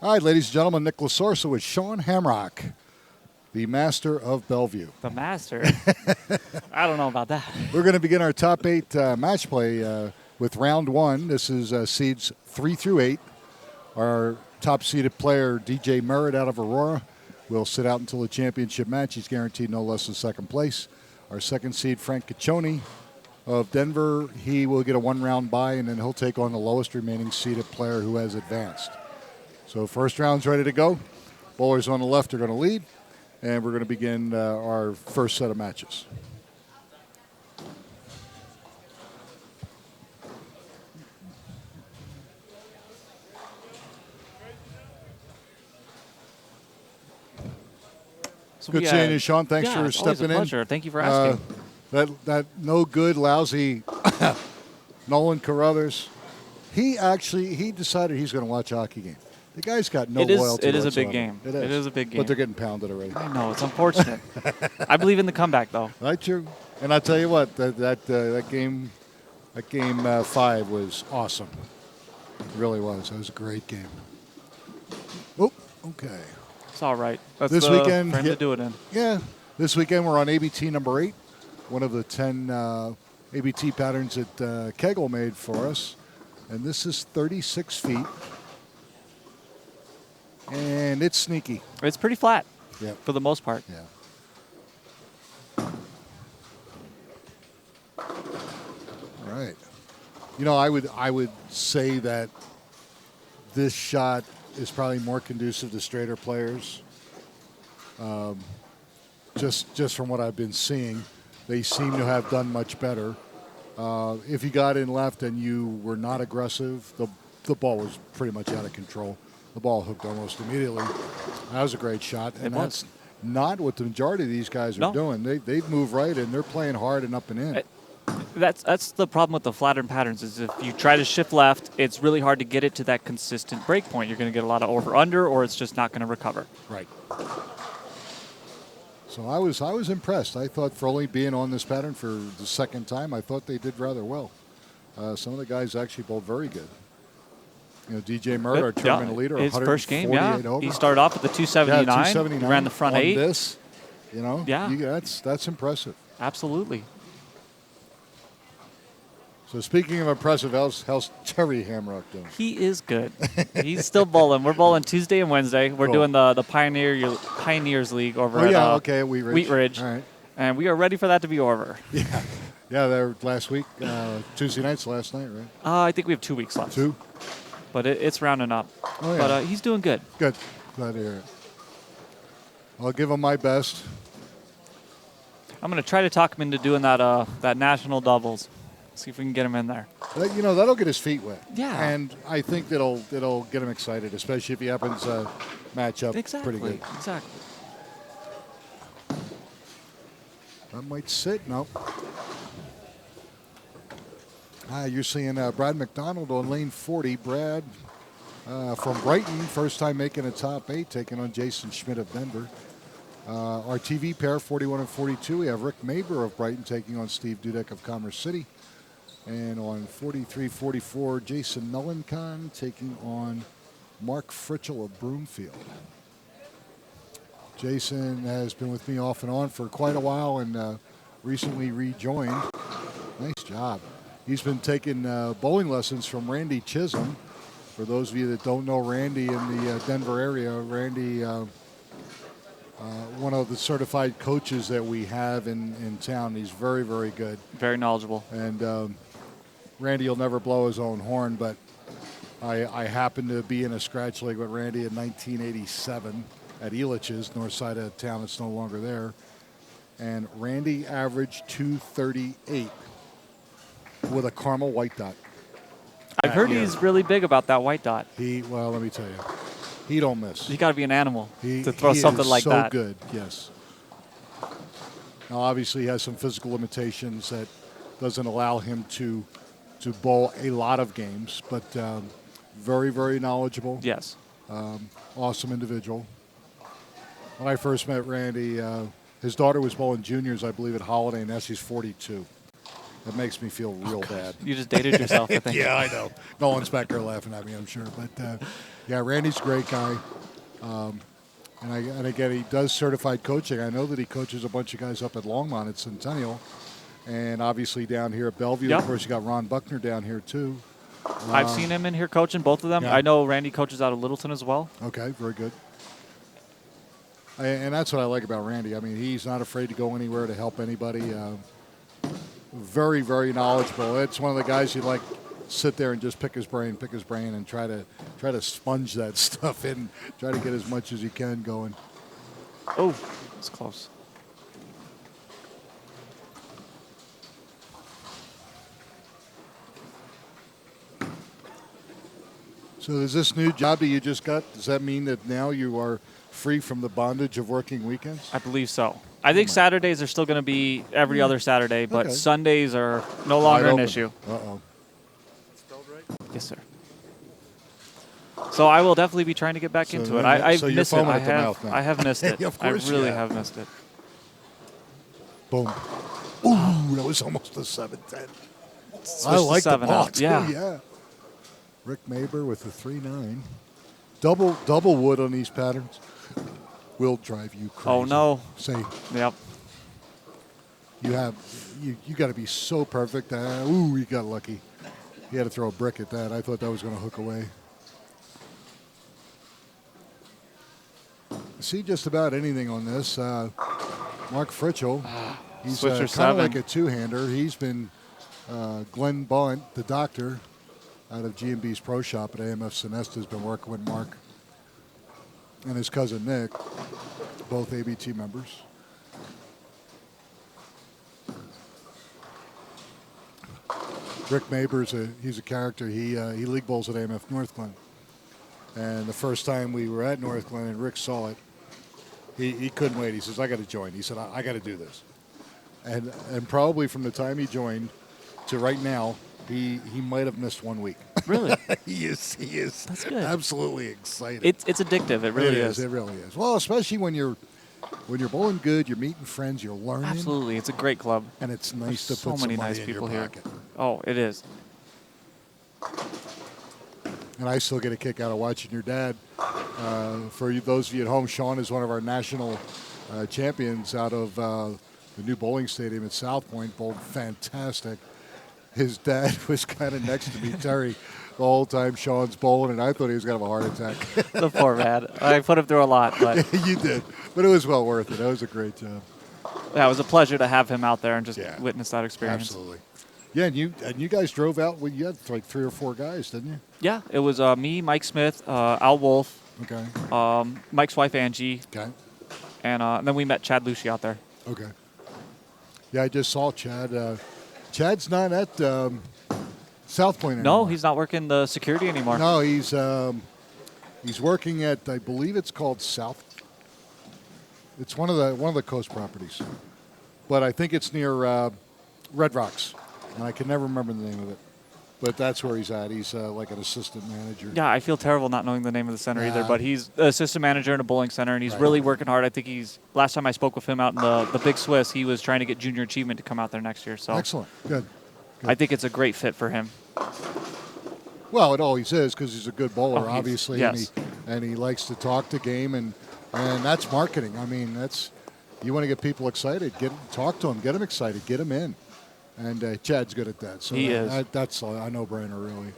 All right, ladies and gentlemen, Nick Lasorsa with Sean Hamrock, the master of Bellevue. The master? I don't know about that. We're going to begin our top 8 match play with round 1. This is seeds 3 through 8. Our top-seeded player, DJ Merritt out of Aurora, will sit out until the championship match. He's guaranteed no less than second place. Our second seed, Frank Caccioni of Denver, he will get a one-round bye, and then he'll take on the lowest remaining seeded player who has advanced. So first round's ready to go. Bowlers on the left are going to lead, and we're going to begin our first set of matches. So Good seeing you, Sean. Thanks for stepping in. Pleasure. Thank you for asking. That no good, lousy Nolan Carruthers, he decided he's going to watch a hockey game. The guy's got no loyalty. It is whatsoever. a big game. It is a big game. But they're getting pounded already. I know. It's unfortunate. I believe in the comeback, though. Right, true. And I'll tell you what, that game 5 was awesome. It really was. It was a great game. Oh, okay. It's all right. That's this weekend, frame to do it in. Yeah. This weekend we're on ABT number 8, one of the 10 ABT patterns that Kegel made for us. And this is 36 feet. And it's sneaky. It's pretty flat. Yeah. For the most part. Yeah. All right. You know, I would say that this shot is probably more conducive to straighter players. Just from what I've been seeing, they seem to have done much better. If you got in left and you were not aggressive, the ball was pretty much out of control. The ball hooked almost immediately. That was a great shot, and that's not what the majority of these guys are doing. They move right, and they're playing hard and up and in. That's the problem with the flattened patterns is if you try to shift left, it's really hard to get it to that consistent break point. You're going to get a lot of over-under, or it's just not going to recover. Right. So I was impressed. I thought for only being on this pattern for the second time, I thought they did rather well. Some of the guys actually bowled very good. You know, DJ Merritt, our tournament leader, his first game, over. He started off with the 279. Yeah, 279. He ran the front on 8. This, you know, yeah, that's impressive. Absolutely. So speaking of impressive, how's Terry Hamrock doing? He is good. He's still bowling. We're bowling Tuesday and Wednesday. We're doing the Pioneers League over at Wheat Ridge. All right. And we are ready for that to be over. Yeah. Yeah, they were last week. Tuesday night's last night, right? I think we have 2 weeks left. 2? But it's rounding up. Oh, yeah. But he's doing good. Good. Glad to hear it. I'll give him my best. I'm going to try to talk him into doing that national doubles. See if we can get him in there. You know, that'll get his feet wet. Yeah. And I think that'll get him excited, especially if he happens to match up pretty good. Exactly. That might sit. No. You're seeing Brad McDonald on lane 40. Brad from Brighton, first time making a top 8, taking on Jason Schmidt of Denver. Our TV pair, 41 and 42, we have Rick Maber of Brighton taking on Steve Dudek of Commerce City. And on 43-44, Jason Mellencon taking on Mark Fritchell of Broomfield. Jason has been with me off and on for quite a while and recently rejoined. Nice job. He's been taking bowling lessons from Randy Chisholm. For those of you that don't know Randy in the Denver area, Randy, one of the certified coaches that we have in town. He's very, very good. Very knowledgeable. And Randy will never blow his own horn, but I happened to be in a scratch league with Randy in 1987 at Elitch's, north side of town. It's no longer there. And Randy averaged 238 with a caramel white dot. I've heard he's really big about that white dot. Well, let me tell you, he don't miss. You got to be an animal to throw something like that. So good, yes. Now, obviously, he has some physical limitations that doesn't allow him to bowl a lot of games, but very, very knowledgeable. Yes. Awesome individual. When I first met Randy, his daughter was bowling juniors, I believe, at Holiday, and now she's 42. That makes me feel real bad. You just dated yourself, I think. Yeah, I know. No one's back there laughing at me, I'm sure. But, yeah, Randy's a great guy. And again, he does certified coaching. I know that he coaches a bunch of guys up at Longmont at Centennial. And obviously down here at Bellevue. Yep. Of course, you got Ron Buckner down here, too. I've seen him in here coaching, both of them. Yeah. I know Randy coaches out of Littleton as well. Okay, very good. And that's what I like about Randy. I mean, he's not afraid to go anywhere to help anybody. Very, very knowledgeable. It's one of the guys you like sit there and just pick his brain, and try to sponge that stuff in, try to get as much as you can going. Oh, it's close. So is this new job that you just got, does that mean that now you are free from the bondage of working weekends? I believe so. I think Saturdays are still going to be every other Saturday, but Okay. Sundays are no longer an issue. Uh-oh. Yes, sir. So I will definitely be trying to get back into it. I've so you're missed it. foaming at the mouth now. I have missed it. Of I course you really have. have missed it. Boom. Ooh, that was almost a 7-10. Switch I to like the 7 ball, out. too, yeah. Rick Maber with the 3-9. Double wood on these patterns will drive you crazy. Oh, no. Say, Yep. you got to be so perfect. Ooh, you got lucky. You had to throw a brick at that. I thought that was going to hook away. See just about anything on this. Mark Fritchell, he's Switcher kind of 7. like a two-hander. He's been Glenn Bunt, the doctor, out of G&B's Pro Shop at AMF Sonesta, has been working with Mark and his cousin Nick, both ABT members. Rick Maber's he's a character. He league bowls at AMF North Glen. And the first time we were at North Glen and Rick saw it, he couldn't wait. He says, I got to join. He said, I got to do this. And probably from the time he joined to right now, he might have missed 1 week. Really? He is. That's good. Absolutely excited. It's addictive. It really is. It really is. Well, especially when you're bowling good, you're meeting friends, you're learning. Absolutely. It's a great club. And it's nice There's to put so many some money nice in people your here. pocket. Oh, it is. And I still get a kick out of watching your dad. For those of you at home, Sean is one of our national champions out of the new bowling stadium at South Point. Bowled fantastic. His dad was kind of next to me, Terry, the whole time Sean's bowling, and I thought he was going to have a heart attack. The poor man. I put him through a lot, but You did. But it was well worth it. That was a great job. yeah, it was a pleasure to have him out there and just Yeah. witness that experience. Absolutely. Yeah, and you guys drove out. Well, you had like 3 or 4 guys, didn't you? Yeah, it was me, Mike Smith, Al Wolf, Okay. Mike's wife Angie, Okay. and then we met Chad Lucci out there. Okay. Yeah, I just saw Chad. Chad's not at South Point anymore. No, he's not working the security anymore. No, he's working at, I believe it's called South. It's one of the coast properties, but I think it's near Red Rocks, and I can never remember the name of it. But that's where he's at. He's like an assistant manager. Yeah, I feel terrible not knowing the name of the center either, Yeah. but he's the assistant manager in a bowling center, and he's Right. really working hard. I think last time I spoke with him out in the Big Swiss, he was trying to get junior achievement to come out there next year. So Excellent. Good. I think it's a great fit for him. Well, it always is because he's a good bowler, Oh, obviously, yes. and he likes to talk the game, and that's marketing. I mean, you want to get people excited, talk to them, get them excited, get them in, and Chad's good at that. So He is. That's a no-brainer, really.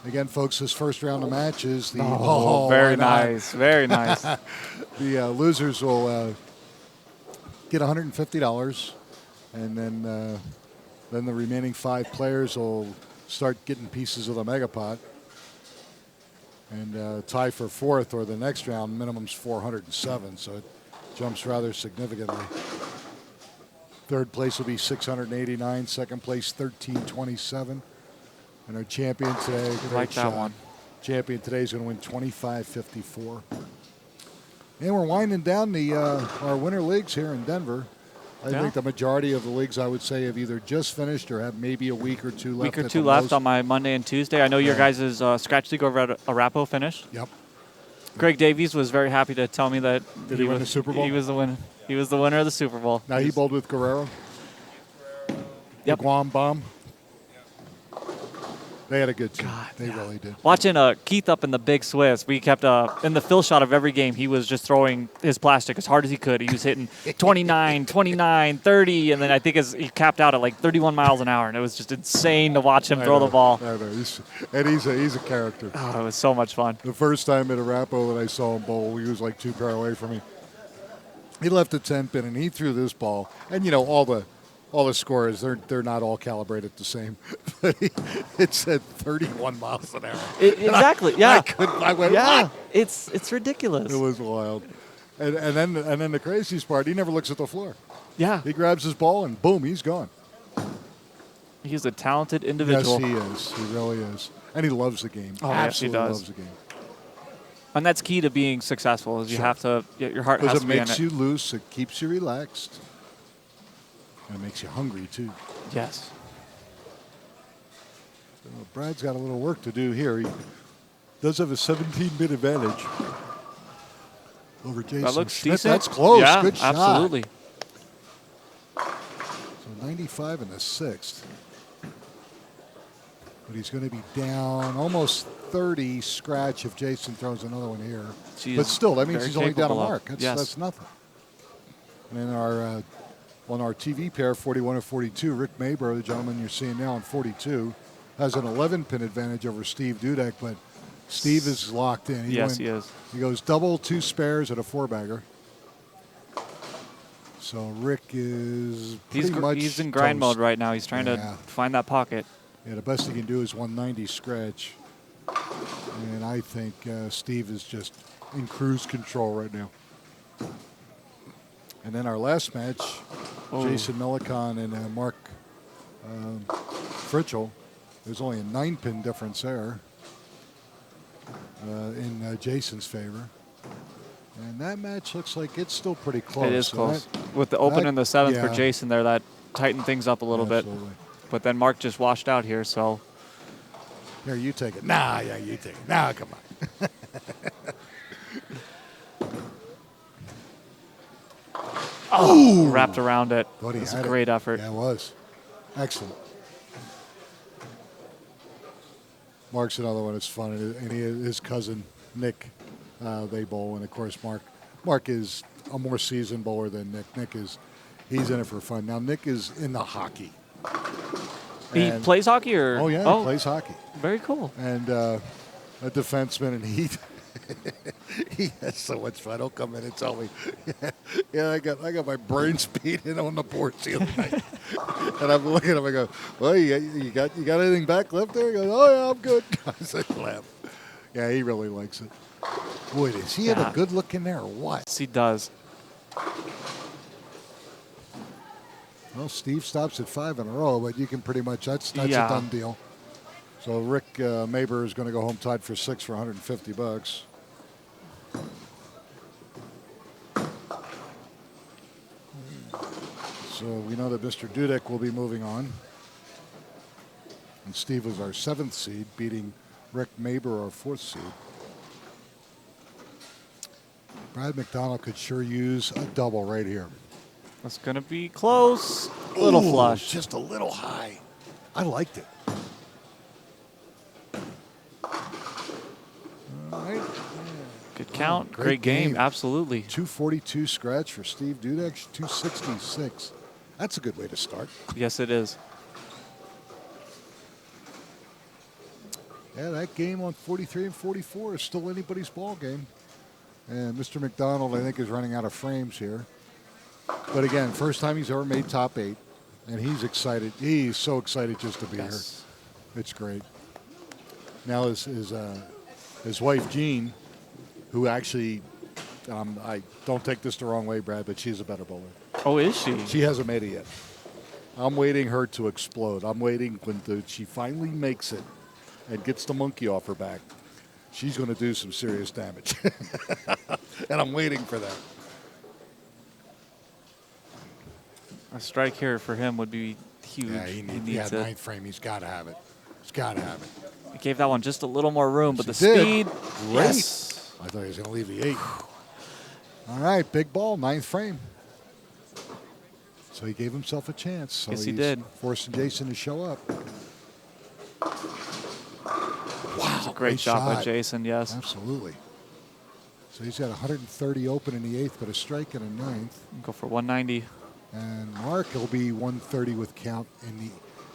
Again, folks, this first round of match is the Very why not? nice. Very nice. The losers will get $150, and then the remaining 5 players will start getting pieces of the megapot. And tie for 4th or the next round, minimum's 407, so it jumps rather significantly. 3rd place will be 689, 2nd place 1327. And our champion today, like that one. Champion today is going to win $25.54. And we're winding down our winter leagues here in Denver. I think the majority of the leagues, I would say, have either just finished or have maybe a week or 2 left. Week or 2 left on my Monday and Tuesday. I know your guys' Scratch League over at Arapahoe finished. Yep. Greg Davies was very happy to tell me that Did he win the Super Bowl? He was the winner. He was the winner of the Super Bowl. Now he bowled with Guerrero. Yep. The Guam Bomb. They had a good team. God, They really did. Watching Keith up in the Big Swiss, we kept in the fill shot of every game, he was just throwing his plastic as hard as he could. He was hitting 29, 29, 30, and then I think he capped out at like 31 miles an hour, and it was just insane to watch him throw the ball. I know. He's a character. Oh, it was so much fun. The first time at Arapahoe that I saw him bowl, he was like 2 pair away from me. He left the 10 pin and he threw this ball, and all the scorers, they're not all calibrated the same. But it said 31 miles an hour. Exactly. Yeah. I went, yeah. what? It's ridiculous. It was wild. And then the craziest part, he never looks at the floor. Yeah. He grabs his ball and boom, he's gone. He's a talented individual. Yes, he is. He really is. And he loves the game. Oh, Absolutely yes, he does. loves the game. And that's key to being successful. Is you have to your heart has Because to it be in makes it. you loose. It keeps you relaxed. And it makes you hungry, too. Yes. So Brad's got a little work to do here. He does have a 17-bit advantage over Jason. That looks Schmidt. decent. That's close. Yeah, Good shot. absolutely. So 95 in the 6th. But he's going to be down almost 30 scratch if Jason throws another one here. But still, that means he's only down a mark. That's nothing. And then on our TV pair, 41 and 42, Rick Maber, the gentleman you're seeing now on 42, has an 11-pin advantage over Steve Dudek, but Steve is locked in. He is. He goes double, 2 spares, and a 4-bagger. So Rick is pretty much he's in grind toast. mode right now. He's trying to find that pocket. Yeah, the best he can do is 190 scratch. And I think Steve is just in cruise control right now. And then our last match, Jason Melicon and Mark Fritchell. There's only a 9-pin difference there in Jason's favor. And that match looks like it's still pretty close. It is close. With the open in the 7th for Jason there, that tightened things up a little bit. But then Mark just washed out here, so. Here, you take it. Nah, yeah, you take it. Nah, come on. Wrapped around it. Buddy, It's a great effort. Yeah, it was. Excellent. Mark's another one that's fun. And his cousin, Nick, they bowl. And, of course, Mark is a more seasoned bowler than Nick. He's in it for fun. Now, Nick is in the hockey. He plays hockey? Or? Oh, yeah, he plays hockey. Very cool. And a defenseman, and he has so much fun. He'll come in and tell me, I got my brains beaten on the boards the other night. And I'm looking at him, I go, well, you got anything back left there? He goes, oh, yeah, I'm good. I said, laugh. Yeah, he really likes it. Boy, does he have a good look in there or what? Yes, he does. Well, Steve stops at 5 in a row, but you can pretty much, that's a done deal. So Rick Maber is going to go home tied for 6 for $150. So we know that Mr. Dudek will be moving on. And Steve was our 7th seed, beating Rick Maber, our 4th seed. Brad McDonald could sure use a double right here. That's going to be close. Little flush. Just a little high. I liked it. All right. Good count. Great game. Absolutely. 242 scratch for Steve Dudek. 266. That's a good way to start. Yes, it is. Yeah, that game on 43 and 44 is still anybody's ball game. And Mr. McDonald, I think, is running out of frames here. But again, first time he's ever made top 8. And he's excited. He's so excited just to be here. It's great. Now his wife, Jean, who actually, I don't take this the wrong way, Brad, but she's a better bowler. Oh, is she? She hasn't made it yet. I'm waiting her to explode. I'm waiting when she finally makes it and gets the monkey off her back. She's going to do some serious damage. And I'm waiting for that. A strike here for him would be huge. Yeah, he needs 9th frame. He's got to have it. He's got to have it. He gave that one just a little more room, but the She did. speed. Great. Yes. I thought he was going to leave the 8. All right, big ball, 9th frame. So he gave himself a chance. So Yes, he he's did. forcing Jason to show up. Wow, Great shot by Jason, yes. Absolutely. So he's got 130 open in the 8th, but a strike in the 9th. Go for 190. And Mark will be 130 with count in the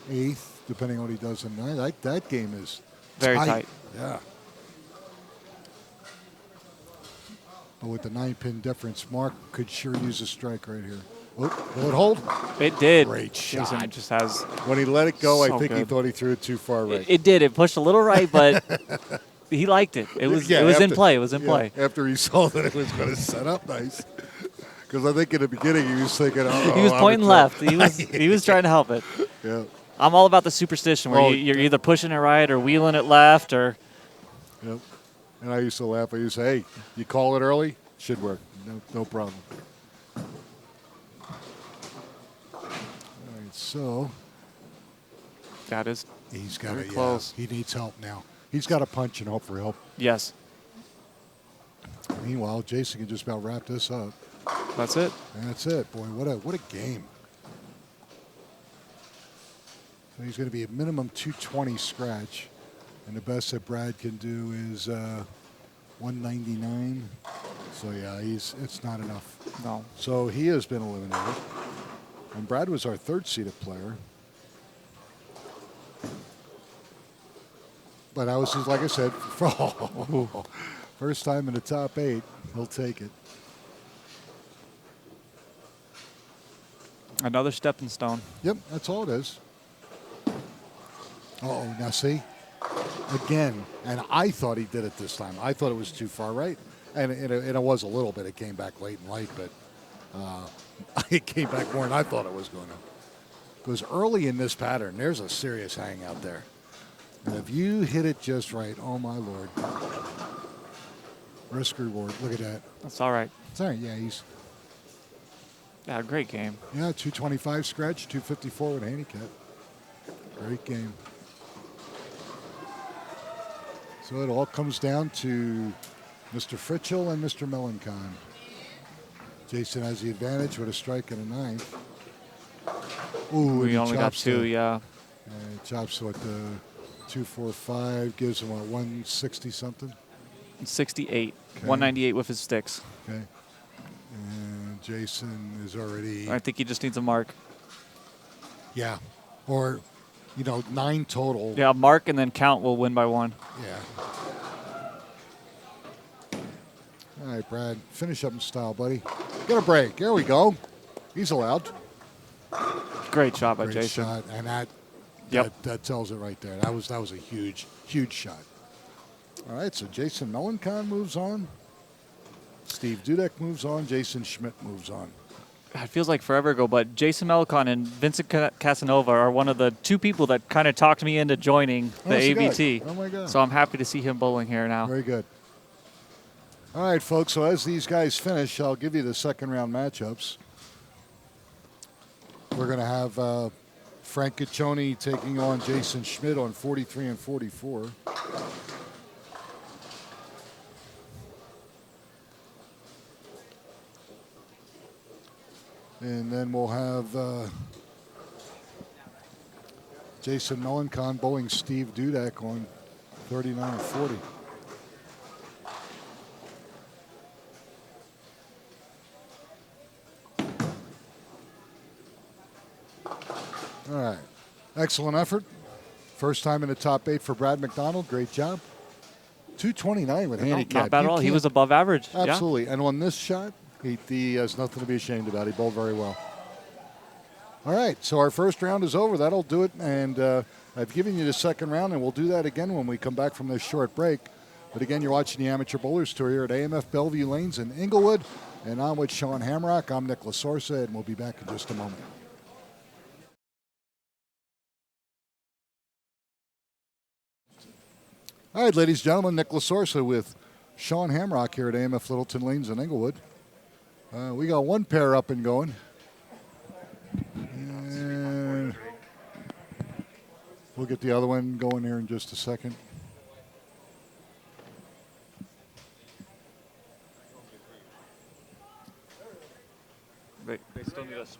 8th, depending on what he does in the 9th. That game is Very tight. Yeah. But with the 9-pin difference, Mark could sure use a strike right here. Oh, will it hold? It did. Great shot. Jason just has. When he let it go, So I think he good. thought he threw it too far right. It did. It pushed a little right, but he liked it. It was in play. It was in play. After he saw that it was going to set up nice. Because I think in the beginning he was thinking, He was pointing left. He was trying to help it. Yeah. I'm all about the superstition where you're either pushing it right or wheeling it left or. Yep. And I used to laugh. I used to say, hey, you call it early, should work. No problem. All right, so. That is. He's got very to, close. He needs help now. He's got to punch and hope for help. Yes. Meanwhile, Jason can just about wrap this up. That's it. And that's it. Boy, what a game. So he's going to be a minimum 220 scratch. And the best that Brad can do is 199. So, yeah, it's not enough. No. So he has been eliminated. And Brad was our third-seeded player. But I was just, like I said, first time in the top 8. He'll take it. Another stepping stone. Yep, that's all it is. Uh-oh, now see? Again, and I thought he did it this time. I thought it was too far right. And it was a little bit. It came back late and light, but it came back more than I thought it was going to. Because early in this pattern, there's a serious hang out there. And if you hit it just right, oh, my Lord. Risk reward. Look at that. That's all right. It's all right. Yeah, he's... Yeah, great game. Yeah, 225 scratch, 254 with handicap. Great game. So it all comes down to Mr. Fritchell and Mr. Melancon. Jason has the advantage with a strike and a 9th. Ooh, We only got 2, yeah. And chops what the 245 gives him a 160 something. 68. Okay. 198 with his sticks. Okay. And Jason is already. I think he just needs a mark. Yeah. Or, 9 total. Yeah, mark and then count will win by 1. Yeah. All right, Brad. Finish up in style, buddy. Get a break. There we go. He's allowed. Great shot by Great Jason. shot. And that tells it right there. That was a huge, huge shot. All right, so Jason Melancon moves on. Steve Dudek moves on. Jason Schmidt moves on. It feels like forever ago, but Jason Melancon and Vincent Casanova are one of the 2 people that kind of talked me into joining the ABT. Oh, my God. So I'm happy to see him bowling here now. Very good. All right, folks, so as these guys finish, I'll give you the second round matchups. We're going to have Frank Caccioni taking on Jason Schmidt on 43 and 44. And then we'll have Jason Melancon bowling Steve Dudek on 39 and 40. All right. Excellent effort. First time in the top 8 for Brad McDonald. Great job. 229 with handicap. Not bad at all. He was above average. Absolutely. Yeah. And on this shot, he has nothing to be ashamed about. He bowled very well. All right. So our first round is over. That'll do it. And I've given you the second round, and we'll do that again when we come back from this short break. But again, you're watching the Amateur Bowlers Tour here at AMF Belleview Lanes in Englewood. And I'm with Sean Hamrock. I'm Nick Lasorsa, and we'll be back in just a moment. All right, ladies and gentlemen, Nick Lasorsa with Sean Hamrock here at AMF Littleton Lanes in Englewood. We got one pair up and going. And we'll get the other one going here in just a second.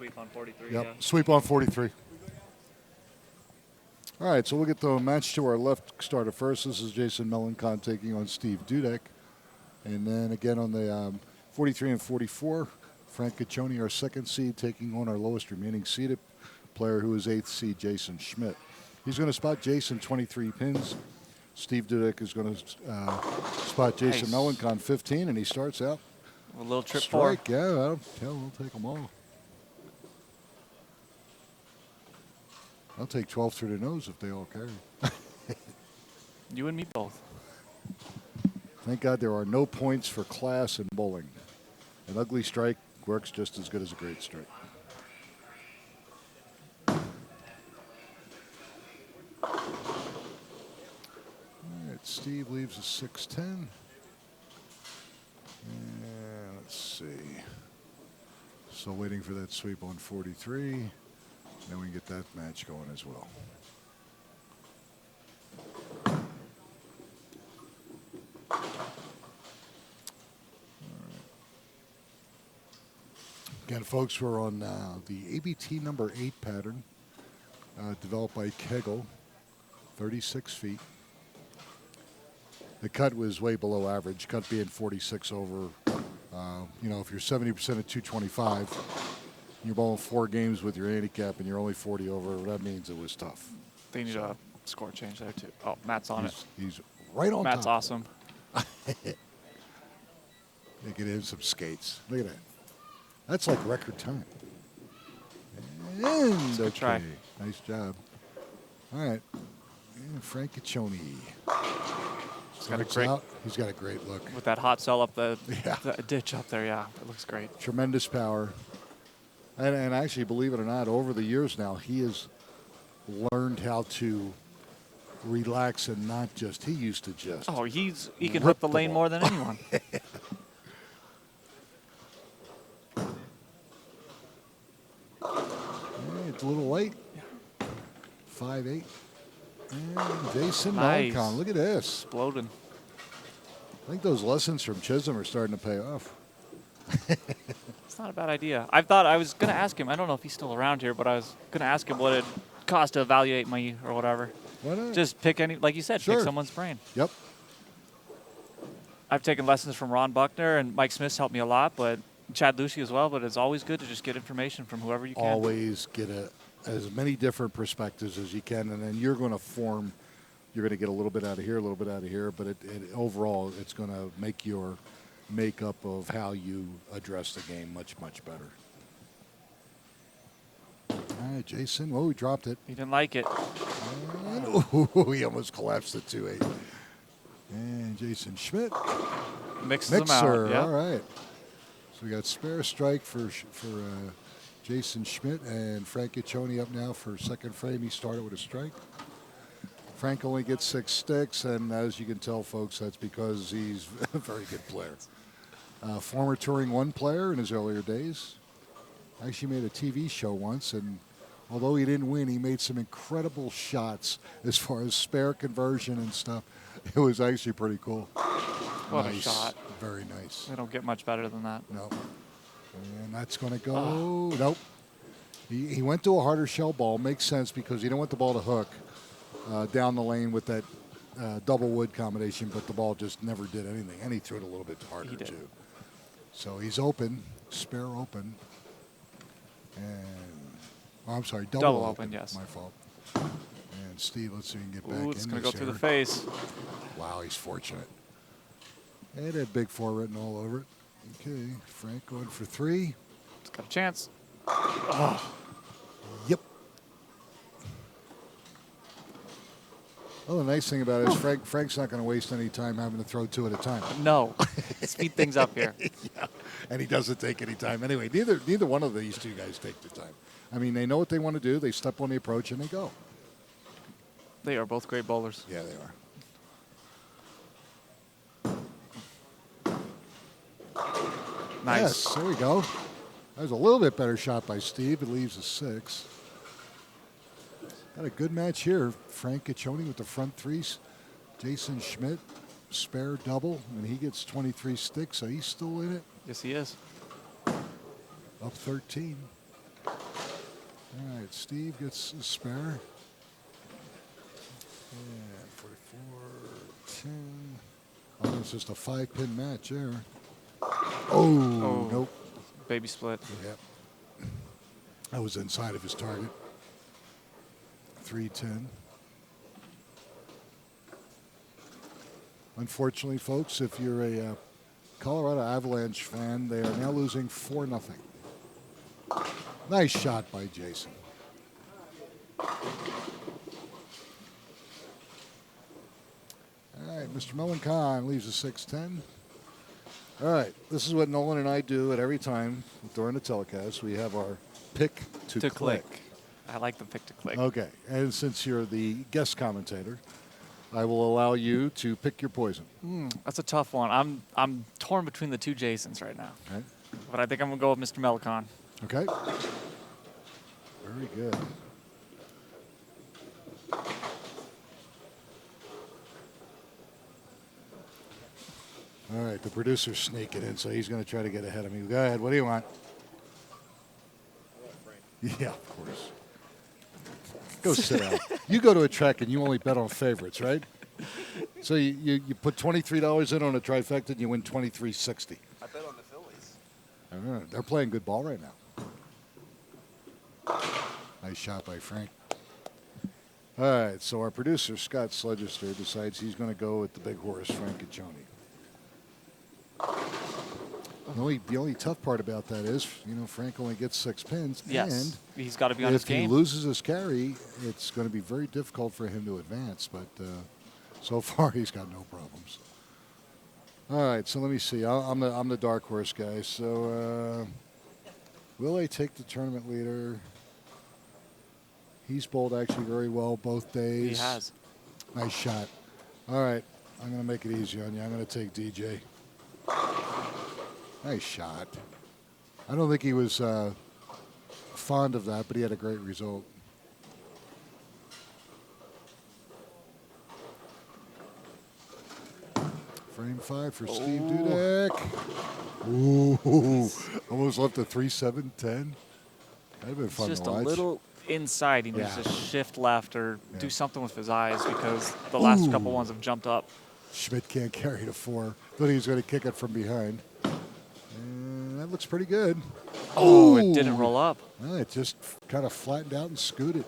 sweep on 43. Yep, Yeah. sweep on 43. All right, so we'll get the match to our left starter first. This is Jason Melencon taking on Steve Dudek. And then again on the 43 and 44, Frank Caccione, our second seed, taking on our lowest remaining seeded player, who is 8th seed, Jason Schmidt. He's going to spot Jason 23 pins. Steve Dudek is going to spot Jason Melencon 15, and he starts out. A little trip Strike, four. yeah, we'll take them all. I'll take 12 through the nose if they all carry. You and me both. Thank God there are no points for class in bowling. An ugly strike works just as good as a great strike. All right, Steve leaves a 6-10. And let's see. Still waiting for that sweep on 43. Then we can get that match going as well. Again, folks, we're on the ABT number 8 pattern, developed by Kegel, 36 feet. The cut was way below average, cut being 46 over. If you're 70% at 225, you're bowling 4 games with your handicap and you're only 40 over, that means it was tough. They need a score change there, too. Oh, Matt's on it. He's right on Matt's top. awesome. They get in some skates. Look at that. That's like record time. And Good try. Nice job. All right. And Frank Caccione. He's got a great look. With that hot cell up the ditch up there, yeah. It looks great. Tremendous power. And actually, believe it or not, over the years now, he has learned how to relax and not just, he used to just. Oh, he can hook the lane more than anyone. It's a little late. 5-8. And Jason Nice. Melencon. Look at this. Exploding. I think those lessons from Chisholm are starting to pay off. It's not a bad idea. I thought I was going to ask him. I don't know if he's still around here, but I was going to ask him what it cost to evaluate me or whatever. Why not? Just pick any, like you said, Sure. pick someone's brain. Yep. I've taken lessons from Ron Buckner, and Mike Smith's helped me a lot, but Chad Lucy as well. But it's always good to just get information from whoever you can. Always get as many different perspectives as you can, and then you're going to get a little bit out of here, a little bit out of here, but overall, it's going to make your makeup of how you address the game much, much better. All right, Jason. Oh, he dropped it. He didn't like it. And, he almost collapsed at 2-8. And Jason Schmidt. Mixes them out. Yep. All right. So we got spare strike for Jason Schmidt, and Frank Caccione up now for second frame. He started with a strike. Frank only gets 6 sticks, and as you can tell, folks, that's because he's a very good player. Former Touring 1 player in his earlier days. Actually made a TV show once, and although he didn't win, he made some incredible shots as far as spare conversion and stuff. It was actually pretty cool. What nice. a shot. Very nice. They don't get much better than that. No. And that's going to go. Nope. He went to a harder shell ball. Makes sense because you don't want the ball to hook down the lane with that double wood combination, but the ball just never did anything. And he threw it a little bit harder, too. So he's open, spare open. And, I'm sorry, double open. Yes. My fault. And Steve, let's see if we can get back in. It's going to go through the face. Wow, he's fortunate. And had Big 4 written all over it. Okay, Frank going for 3. It's got a chance. Yep. Well, the nice thing about it is Frank's not going to waste any time having to throw 2 at a time. No. Speed things up here. Yeah. And he doesn't take any time. Anyway, neither one of these two guys take the time. I mean, they know what they want to do. They step on the approach, and they go. They are both great bowlers. Yeah, they are. Nice. Yes, there we go. That was a little bit better shot by Steve. It leaves a 6. Got a good match here. Frank Caccione with the front 3s. Jason Schmidt, spare double, and he gets 23 sticks, so he's still in it. Yes, he is. Up 13. right, Steve gets a spare. And 44, 10. Oh, it's just a 5-pin match there. Oh, nope. Baby split. Yep. That was inside of his target. 310. Unfortunately, folks, if you're a Colorado Avalanche fan, they are now losing 4-0. Nice shot by Jason. All right, Mr. Melancon leaves a 6-10. All right, this is what Nolan and I do at every time during the telecast. We have our pick to click. I like the pick to click. Okay, and since you're the guest commentator, I will allow you to pick your poison. That's a tough one. I'm torn between the two Jasons right now. Okay. But I think I'm going to go with Mr. Melicon. Okay. Very good. All right, the producer's sneaking in, so he's going to try to get ahead of me. Go ahead. What do you want? Yeah, of course. Go sit down. You go to a track and you only bet on favorites, right? So you put $23 in on a trifecta and you win $23.60. I bet on the Phillies. I don't know. They're playing good ball right now. Nice shot by Frank. All right, so our producer, Scott Sledgester, decides he's going to go with the big horse, Frank Caccioni. The only tough part about that is, Frank only gets 6 pins. Yes, And he's got to be on his game. if he loses his carry, it's going to be very difficult for him to advance. But so far, he's got no problems. All right, so let me see. I'm the dark horse guy. So will I take the tournament leader? He's bowled actually very well both days. He has. Nice shot. All right, I'm going to make it easy on you. I'm going to take DJ. Nice shot. I don't think he was fond of that, but he had a great result. Frame 5 for Steve Dudek. Ooh, almost left a 3-7-10. That'd have been fun Just to a watch. little inside. He needs Yeah. to shift left or do something with his eyes because the last couple ones have jumped up. Schmidt can't carry to 4. Thought he was going to kick it from behind. And that looks pretty good. Oh, it didn't roll up. Well, it just kind of flattened out and scooted.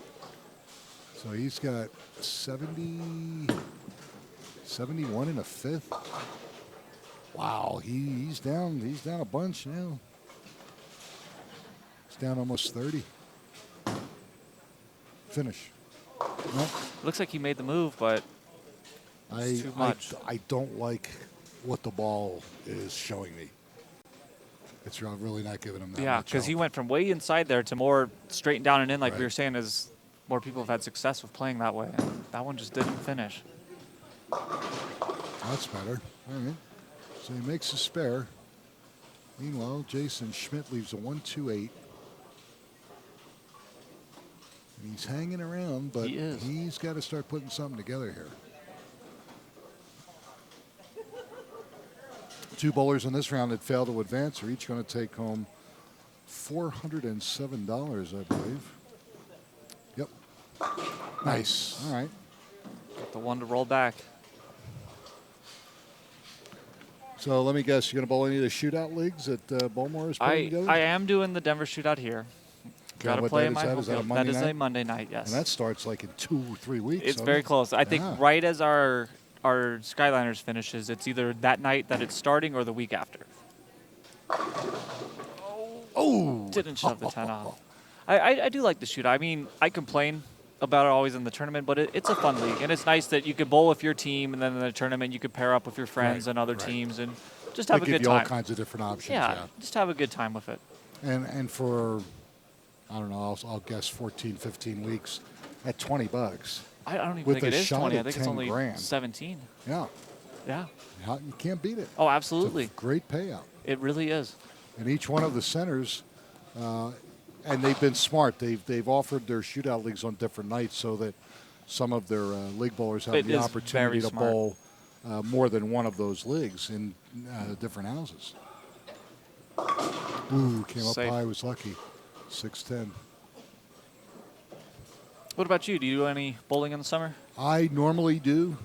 So he's got 71 in a fifth. Wow, he's down a bunch now. He's down almost 30. Finish. Nope. Looks like he made the move, but it's too much. I don't like what the ball is showing me. It's really not giving him that Yeah, much because he help. went from way inside there to more straight and down and in, like we Right. were saying, as more people have had success with playing that way. And that one just didn't finish. That's better. All right. So he makes a spare. Meanwhile, Jason Schmidt leaves a 1-2-8. And he's hanging around, but He is. he's got to start putting something together here. 2 bowlers in this round that failed to advance are each going to take home $407, I believe. Yep. Nice. All right. Got the one to roll back. So let me guess, you're going to bowl any of the shootout leagues that Bowmore is putting together? I am doing the Denver shootout here. Got to what play date in is my that? home Is that a field. Monday That is night? a Monday night, yes. And that starts like in 2 or 3 weeks. It's doesn't very it? close. I think Yeah. right as our Skyliners finishes, it's either that night that it's starting or the week after. Oh! Didn't shove the 10 off. I do like the shootout. I mean, I complain about it always in the tournament, but it's a fun league. And it's nice that you could bowl with your team, and then in the tournament you could pair up with your friends Right, and other right. teams and just have They a give good you all time. kinds of different options. Yeah, just have a good time with it. And for, I don't know, I'll guess 14, 15 weeks at $20. I don't even With think it a is shot 20. I at think it's 10 only grand. 17. Yeah. Yeah. You can't beat it. Oh, It's absolutely. a great payout. It really is. And each one of the centers, and they've been smart. They've offered their shootout leagues on different nights so that some of their league bowlers have It the is opportunity very to smart. bowl more than one of those leagues in different houses. Ooh, came up Safe. high, was lucky. 6-10. What about you? Do you do any bowling in the summer? I normally do,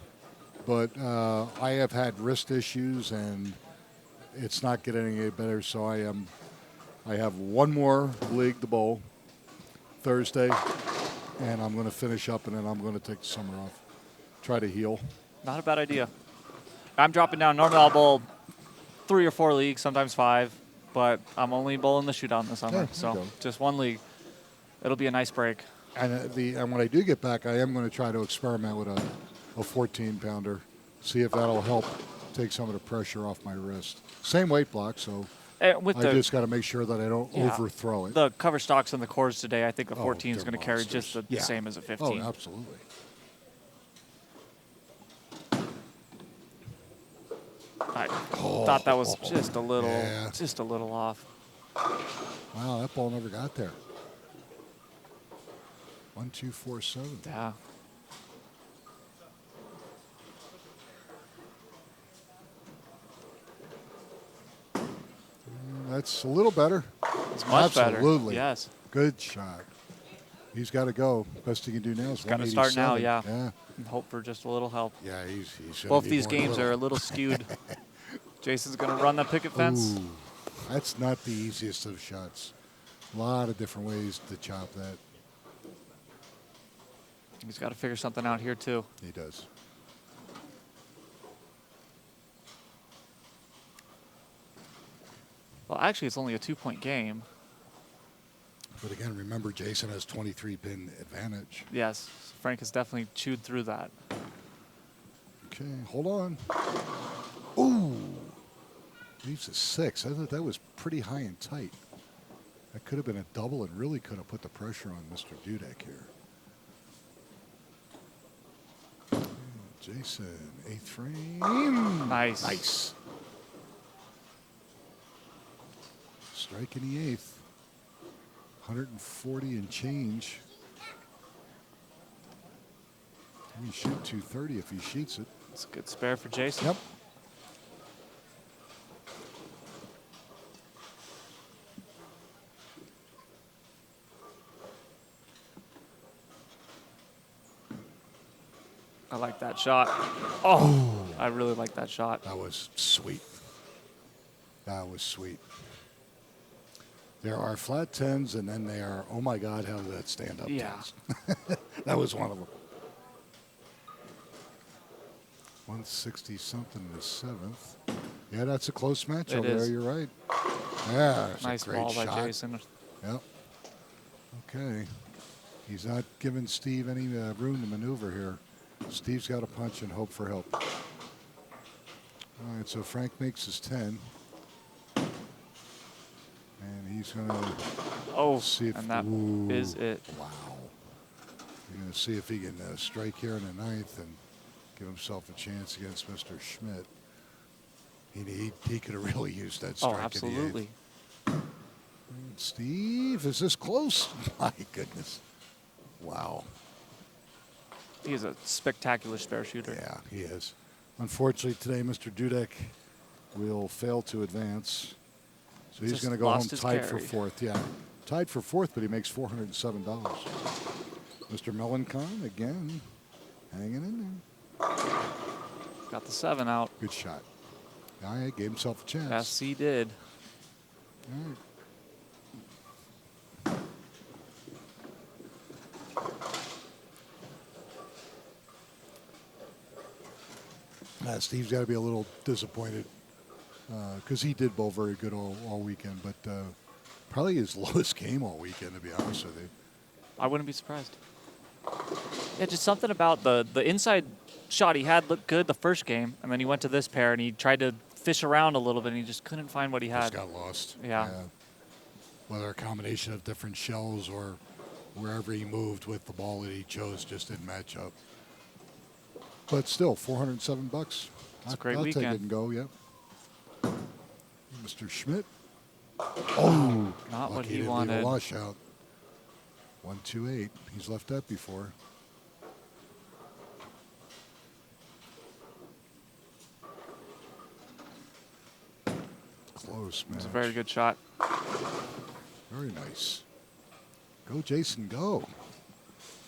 but I have had wrist issues, and it's not getting any better. So I have one more league to bowl Thursday, and I'm going to finish up, and then I'm going to take the summer off. Try to heal. Not a bad idea. I'm dropping down. Normally I'll bowl 3 or 4 leagues, sometimes 5, but I'm only bowling the shootout in the summer. Yeah, So just 1 league. It'll be a nice break. And and when I do get back, I am going to try to experiment with a 14-pounder, see if that'll help take some of the pressure off my wrist. Same weight block, so I just got to make sure that I don't overthrow it. The cover stocks and the cores today, I think a 14 is going to carry just the Yeah. same as a 15. Oh, absolutely. I thought that was just a little off. Wow, that ball never got there. 1, 2, 4, 7. Yeah. That's a little better. It's much better. Absolutely. Yes. Good shot. He's got to go. Best he can do now is Got to start now, yeah. Yeah. And hope for just a little help. Yeah, he's Both these games are a little skewed. Jason's going to run that picket fence. Ooh, that's not the easiest of shots. A lot of different ways to chop that. He's got to figure something out here, too. He does. Well, actually, it's only a 2-point game. But again, remember, Jason has 23-pin advantage. Yes, Frank has definitely chewed through that. Okay, hold on. Ooh. Leaves a 6. I thought that was pretty high and tight. That could have been a double and really could have put the pressure on Mr. Dudek here. Jason, 8th frame. Nice. Nice. Strike in the 8th. 140 and change. He shoot 230 if he shoots it. It's a good spare for Jason. Yep. I like that shot. Oh, I really like that shot. That was sweet. That was sweet. There are flat 10s, and then there are, oh my God, how did that stand up 10s? That was one of them. 160 something in the 7th. Yeah, that's a close match over there. You're right. Yeah, nice a great ball shot. by Jason. Yep. Okay. He's not giving Steve any room to maneuver here. Steve's got to punch and hope for help. All right, so Frank makes his 10. And he's going to see if... and that is it. Wow. You're going to see if he can strike here in the 9th and give himself a chance against Mr. Schmidt. He could have really used that strike. Oh, absolutely. Steve, is this close? My goodness. Wow. He is a spectacular spare shooter. Yeah, he is. Unfortunately, today, Mr. Dudek will fail to advance. So he's going to go home tied for 4th. Yeah, tied for 4th, but he makes $407. Mr. Melancon, again, hanging in there. Got the 7 out. Good shot. I gave himself a chance. Yes, he did. All right. Steve's got to be a little disappointed because he did bowl very good all weekend, but probably his lowest game all weekend, to be honest with you. I wouldn't be surprised. Yeah, just something about the inside shot he had looked good the first game, and then he went to this pair and he tried to fish around a little bit and he just couldn't find what he had. Just got lost. Yeah. Whether a combination of different shells or wherever he moved with the ball that he chose just didn't match up. But still, $407. It's a great I'll weekend. take it and go, yep. Mr. Schmidt. Oh, not what he didn't wanted. Leave a washout. 128. He's left that before. Close, man. It's a very good shot. Very nice. Go, Jason, go.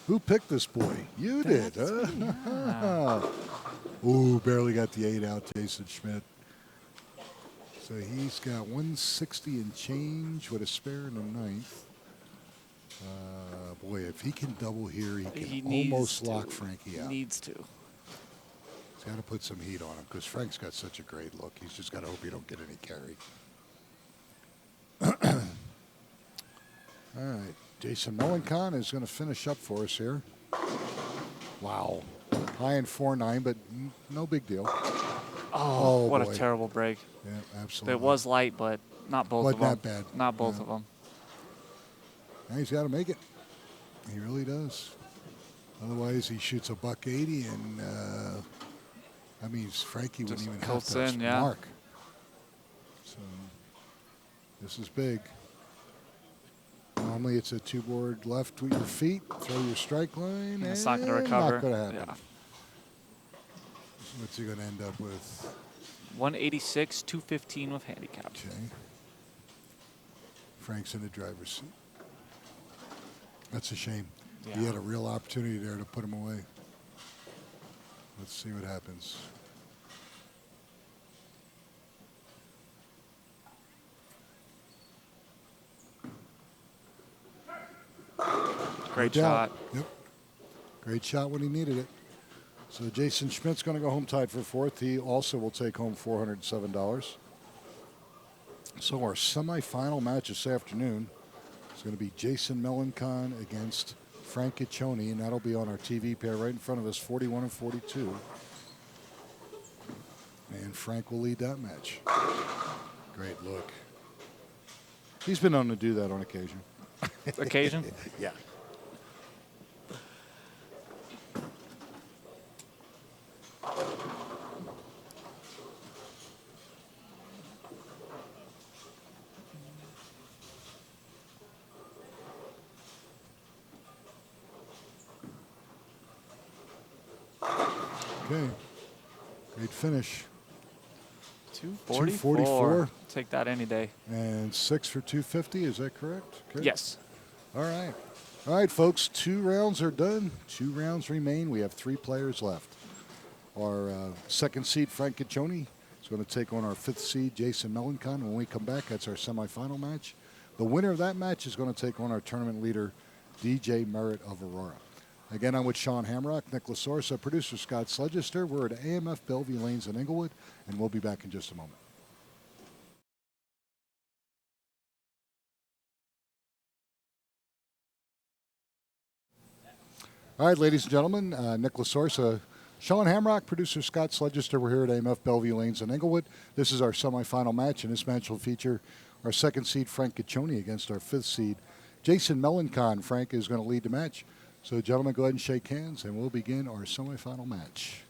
Who picked this boy? You did, huh? Yeah. Ooh, barely got the 8 out, Jason Schmidt. So he's got 160 and change with a spare in the ninth. Boy, if he can double here, he can almost lock Frankie out. He needs to. He's got to put some heat on him because Frank's got such a great look. He's just got to hope he don't get any carry. All right. Jason Melencon is going to finish up for us here. Wow. High in 4.9, but no big deal. Oh, what boy. a terrible break. Yeah, absolutely. It was light, but not both of them. Not bad. Not both of them. Now he's got to make it. He really does. Otherwise, he shoots a $180, and that means Frankie wouldn't even have to mark. So this is big. Normally, it's a 2-board left with your feet, throw your strike line, and it's not going to recover. Not going to happen. Yeah. What's he going to end up with? 186, 215 with handicap. Okay. Frank's in the driver's seat. That's a shame. Yeah. He had a real opportunity there to put him away. Let's see what happens. Great shot. Yep. Great shot when he needed it. So Jason Schmidt's going to go home tied for fourth. He also will take home $407. So our semifinal match this afternoon is going to be Jason Melencon against Frank Ciccione, and that'll be on our TV pair right in front of us, 41 and 42. And Frank will lead that match. Great look. He's been known to do that on occasion. Occasion? Yeah. Okay. Great finish. 244. Take that any day. And 6 for 250, is that correct? Okay. Yes. All right. All right, folks, 2 rounds are done. 2 rounds remain. We have 3 players left. Our second seed, Frank Ciccione, is going to take on our 5th seed, Jason Melencon. When we come back, that's our semifinal match. The winner of that match is going to take on our tournament leader, DJ Merritt of Aurora. Again, I'm with Sean Hamrock, Nick Lasorsa, producer Scott Sledgester. We're at AMF Belleview Lanes in Englewood, and we'll be back in just a moment. All right, ladies and gentlemen, Nick Lasorsa, Sean Hamrock, producer Scott Sledgester. We're here at AMF Belleview Lanes in Englewood. This is our semifinal match, and this match will feature our second seed, Frank Ciccione, against our 5th seed, Jason Melencon. Frank is going to lead the match. So, gentlemen, go ahead and shake hands, and we'll begin our semifinal match.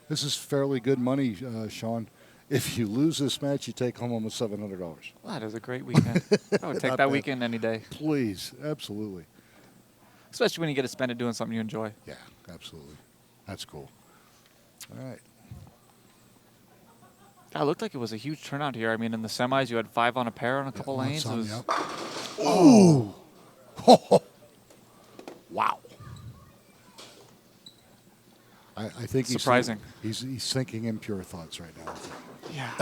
This is fairly good money, Sean. If you lose this match, you take home almost $700. Well, that is a great weekend. I would take that weekend any day. Please, absolutely. Especially when you get to spend it doing something you enjoy. Yeah, absolutely. That's cool. All right. It looked like it was a huge turnout here. I mean, in the semis, you had 5 on a pair on a couple lanes. Some, it was yep. Oh! Wow. I think surprising. He's thinking impure thoughts right now. Yeah.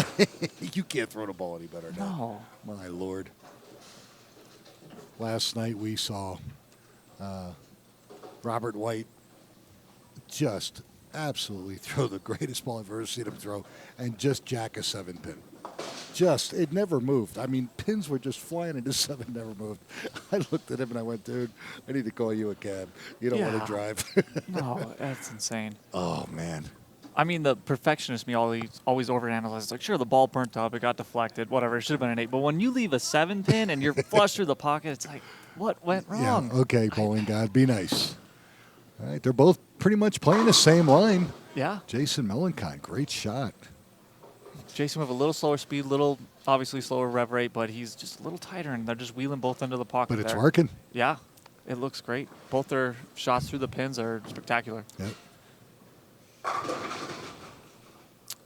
You can't throw the ball any better now. No. My Lord. Last night we saw Robert White just absolutely throw the greatest ball I've ever seen him throw and just jack a 7-pin. It never moved. I mean, pins were just flying into 7, never moved. I looked at him and I went, dude, I need to call you a cab. You don't want to drive. No, that's insane. Oh, man. I mean, the perfectionist me always overanalyzes. Like, sure, the ball burnt up, it got deflected, whatever. It should have been an 8. But when you leave a 7-pin and you're flush through the pocket, it's like, what went wrong? Yeah, okay, bowling god, be nice. All right, they're both pretty much playing the same line. Yeah. Jason Melencon, great shot. Jason with a little slower speed, obviously slower rev rate, but he's just a little tighter, and they're just wheeling both into the pocket. But it's working. Yeah, it looks great. Both their shots through the pins are spectacular. Yep.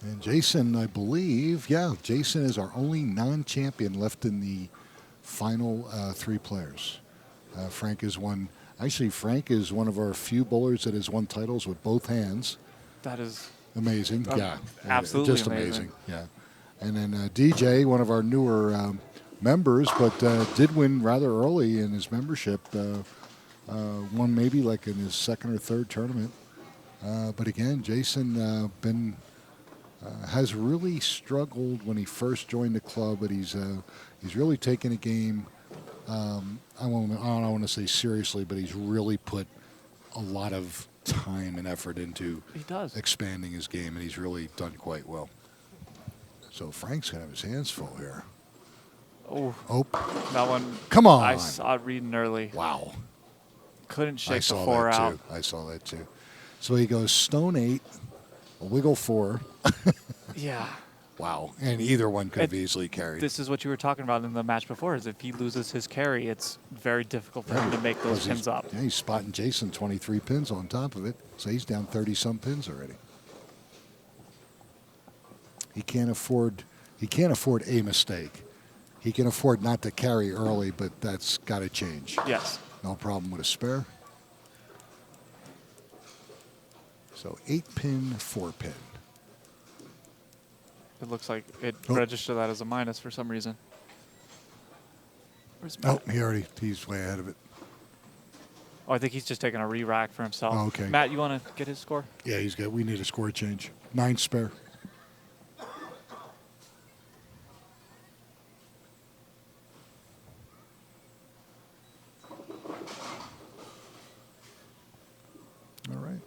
And Jason, I believe, Jason is our only non-champion left in the final 3 players. Frank has won. Actually, Frank is one of our few bowlers that has won titles with both hands. That is amazing. Yeah, absolutely just amazing. Yeah, and then DJ, one of our newer members, but did win rather early in his membership. Won maybe like in his second or third tournament. But again, Jason has really struggled when he first joined the club, but he's really taken a game. I don't want to say seriously, but he's really put a lot of time and effort into expanding his game, and he's really done quite well. So Frank's going to have his hands full here. Oh, that one. Come on. I saw it reading early. Wow. Couldn't shake the 4 out. I saw that too. So he goes stone 8, a wiggle 4. Yeah. Wow. And either one could have easily carried. This is what you were talking about in the match before, is if he loses his carry, it's very difficult for him to make those pins up. Yeah, he's spotting Jason 23 pins on top of it. So he's down 30-some pins already. He can't afford a mistake. He can afford not to carry early, but that's got to change. Yes. No problem with a spare. So 8-pin, 4-pin. It looks like it registered that as a minus for some reason. Where's Matt? Oh, he's way ahead of it. Oh, I think he's just taking a re-rack for himself. Oh, okay. Matt, you want to get his score? Yeah, he's good. We need a score change. 9 spare. All right.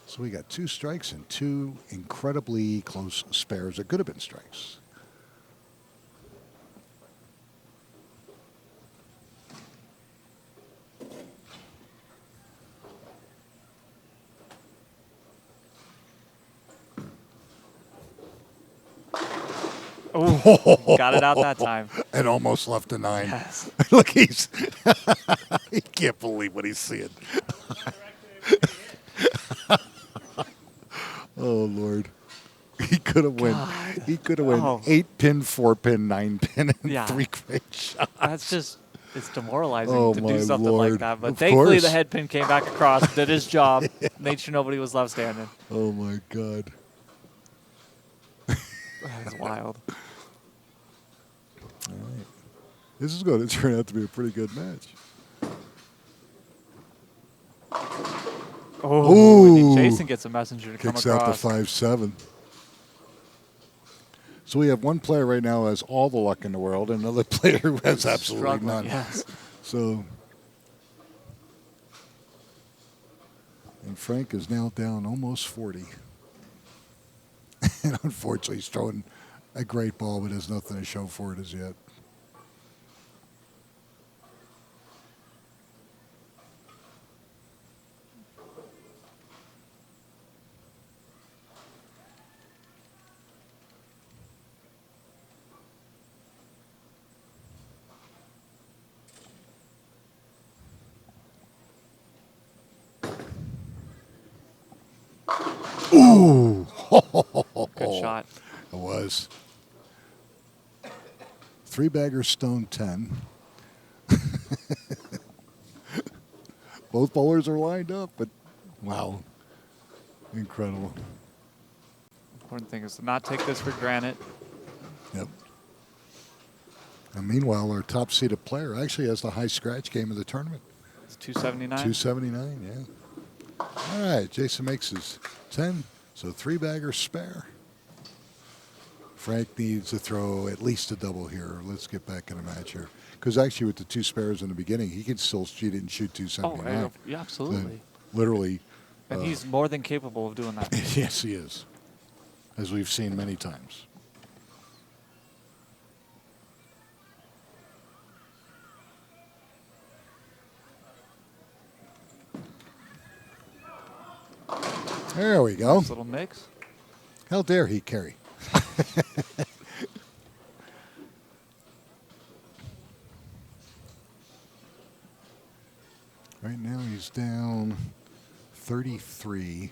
So we got 2 strikes and 2 incredibly close spares that could have been strikes. Oh, got it out that time. And almost left a 9. Yes. Look, he can't believe what he's seeing. Oh, Lord. He could have won. He could have won 8-pin, 4-pin, 9-pin, and 3 great shots. That's just, it's demoralizing to my do something Lord. like that. But Of thankfully, course. the head pin came back across, did his job, made sure nobody was left standing. Oh, my God. That's wild. All right. This is going to turn out to be a pretty good match. Oh, Jason gets a messenger to come Kicks across. out the 5-7. So we have one player right now who has all the luck in the world, and another player who has absolutely none. Yes. So, and Frank is now down almost 40. And unfortunately, he's throwing a great ball, but there's nothing to show for it as yet. Ooh! Good shot. It was. 3-bagger stone 10. Both bowlers are lined up, but wow. Incredible. Important thing is to not take this for granted. Yep. And meanwhile, our top-seeded player actually has the high scratch game of the tournament. It's 279. 279, yeah. All right, Jason makes his 10, so 3-bagger spare. Frank needs to throw at least a double here. Let's get back in the match here. Because actually with the 2 spares in the beginning, he can still shoot it and shoot 279. Oh, yeah, absolutely. So literally. And he's more than capable of doing that. Yes, he is. As we've seen many times. There we go. Nice little mix. How dare he carry? Right now he's down 33,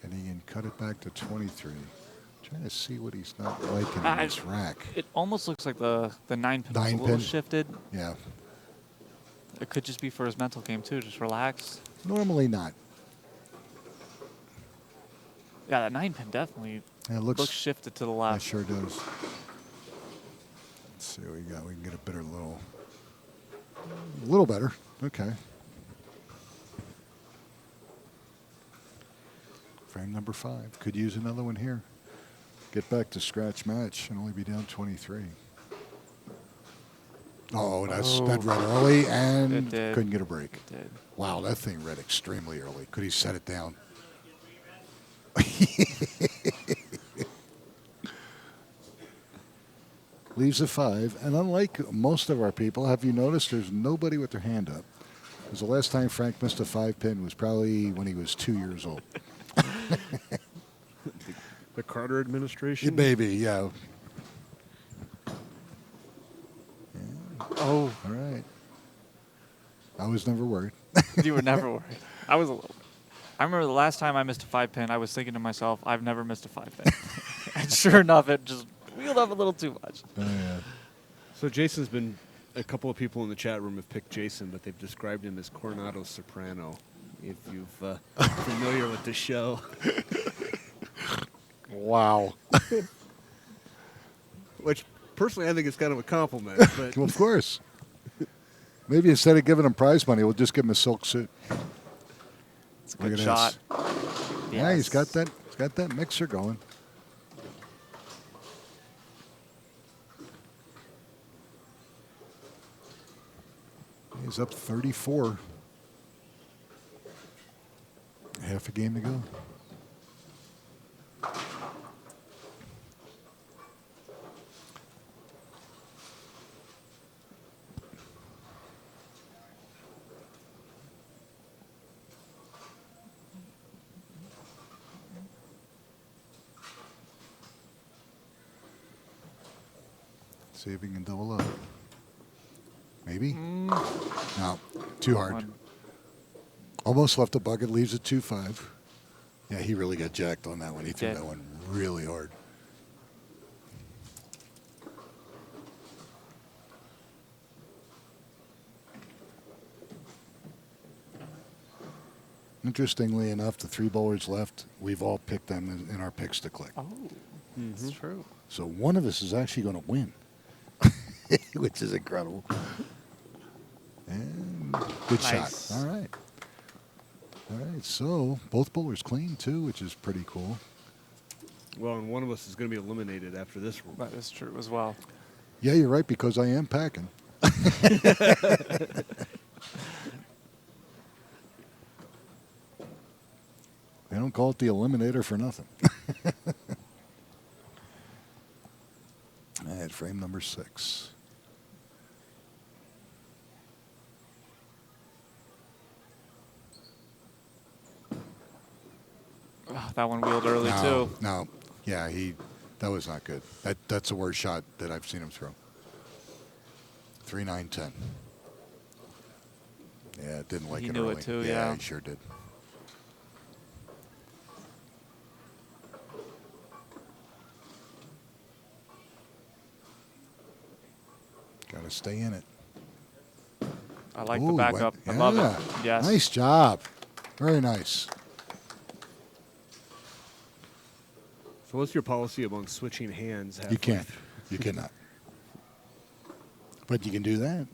and he can cut it back to 23. Trying to see what he's not liking in this rack. It almost looks like the 9-pin was a 9-pin? little shifted. Yeah. It could just be for his mental game, too. Just relax. Normally not. Yeah, that 9-pin definitely looks shifted to the It left. sure does. Let's see what we got. We can get a better little better. Okay. Frame number 5. Could use another one here. Get back to scratch match and only be down 23. Oh, that read early and couldn't get a break. It did. Wow, that thing read extremely early. Could he set it down? Leaves a 5. And unlike most of our people, have you noticed there's nobody with their hand up? Because the last time Frank missed a 5-pin was probably when he was 2 years old. The Carter administration? Maybe, yeah. Oh. All right. I was never worried. You were never worried. I was a little. I remember the last time I missed a 5-pin, I was thinking to myself, I've never missed a 5-pin. And sure enough, it just wheeled up a little too much. Oh, yeah. So Jason's been, a couple of people in the chat room have picked Jason, but they've described him as Coronado Soprano, if you've familiar with the show. Wow. Which, personally, I think is kind of a compliment. But Well, of course. Maybe instead of giving him prize money, we'll just give him a silk suit. It's a Look good at shot. Yeah, he's Yes. got that mixer going. He's up 34. Half a game to go. See if he can double up. Maybe? No, too hard. One. Almost left the bucket, leaves it 2-5. Yeah, he really got jacked on that one. He threw did. that one really hard. Interestingly enough, the 3 bowlers left, we've all picked them in our picks to click. Oh, that's true. So one of us is actually going to win, which is incredible. And good Nice. shot. All right. All right. So both bowlers clean too, which is pretty cool. well, and one of us is going to be eliminated after this one. That is true as well. Yeah, you're right, because I am packing. They don't call it the eliminator for nothing. All right, frame number 6. Oh, that one wheeled early, too. No. Yeah, that was not good. That's the worst shot that I've seen him throw. 3-9-10. Yeah, didn't like He it knew early. it too, yeah. He sure did. Got to stay in it. I like the Ooh, backup. yeah. I love it. Yes. Nice job. Very nice. So what's your policy among switching hands? You can't. You cannot. But you can do that.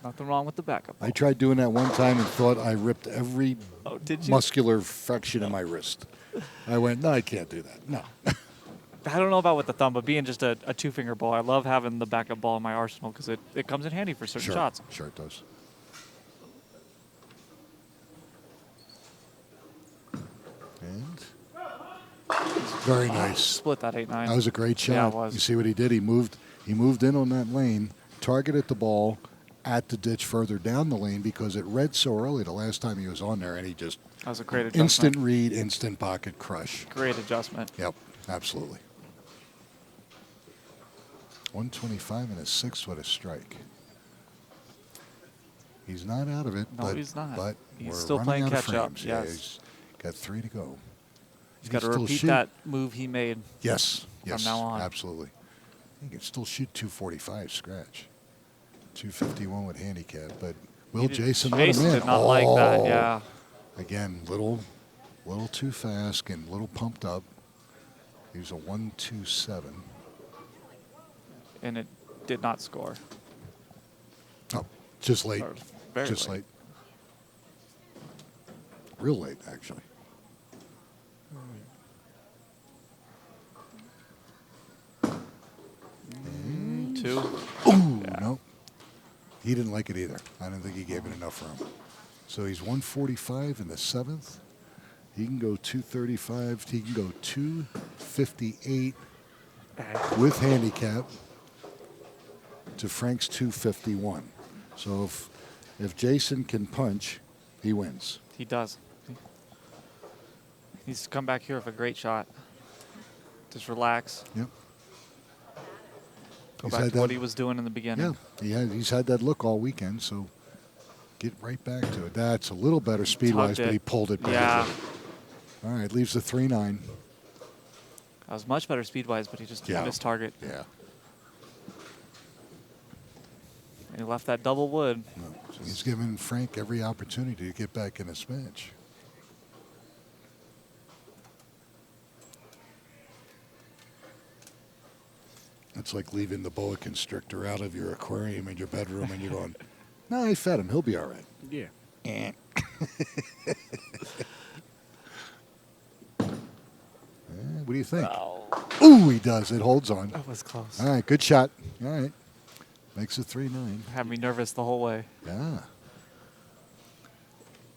Nothing wrong with the backup. I tried doing that one time and thought I ripped every Oh, did you? muscular fraction in my wrist. I went, no, I can't do that. No. I don't know about with the thumb, but being just a 2-finger ball, I love having the backup ball in my arsenal because it comes in handy for certain shots. Sure it does. And very nice. Split that 8-9. That was a great shot. Yeah, it was. You see what he did? He moved in on that lane, targeted the ball at the ditch further down the lane because it read so early the last time he was on there, and he just That was a great adjustment. instant read, instant pocket crush. Great adjustment. Yep, absolutely. 125 and a 6 with a strike. He's not out of it. No, but, he's not. But He's we're still running playing out of catch up, frames. Yeah, yes. he's got 3 to go. He's He got to can still repeat shoot. that move he made. Yes, yes, now on. absolutely. He can still shoot 245 scratch. 251 with handicap, but Will Jason let him Jason in? did not like that, yeah. Again, little too fast and little pumped up. He was a 1-2-7. And it did not score. Oh, just late. Or very Just late. Real late, actually. Two. Ooh, no. He didn't like it either. I don't think he gave it enough room. So he's 145 in the 7th. He can go 235. He can go 258 with handicap to Frank's 251. So if Jason can punch, he wins. He does. He's come back here with a great shot. Just relax. Yep. Go back to what he was doing in the beginning. Yeah, he's had that look all weekend, so get right back to it. That's a little better speed-wise, but he pulled it back. Yeah. All right, leaves the 3-9. That was much better speed-wise, but he just missed target. Yeah. And he left that double wood. No. So he's giving Frank every opportunity to get back in this match. It's like leaving the boa constrictor out of your aquarium in your bedroom and you're going, no, I fed him. He'll be all right. Yeah. What do you think? Oh, Ooh, he does. It holds on. that was close. All right, good shot. All right. Makes it 3-9. Had me nervous the whole way. Yeah.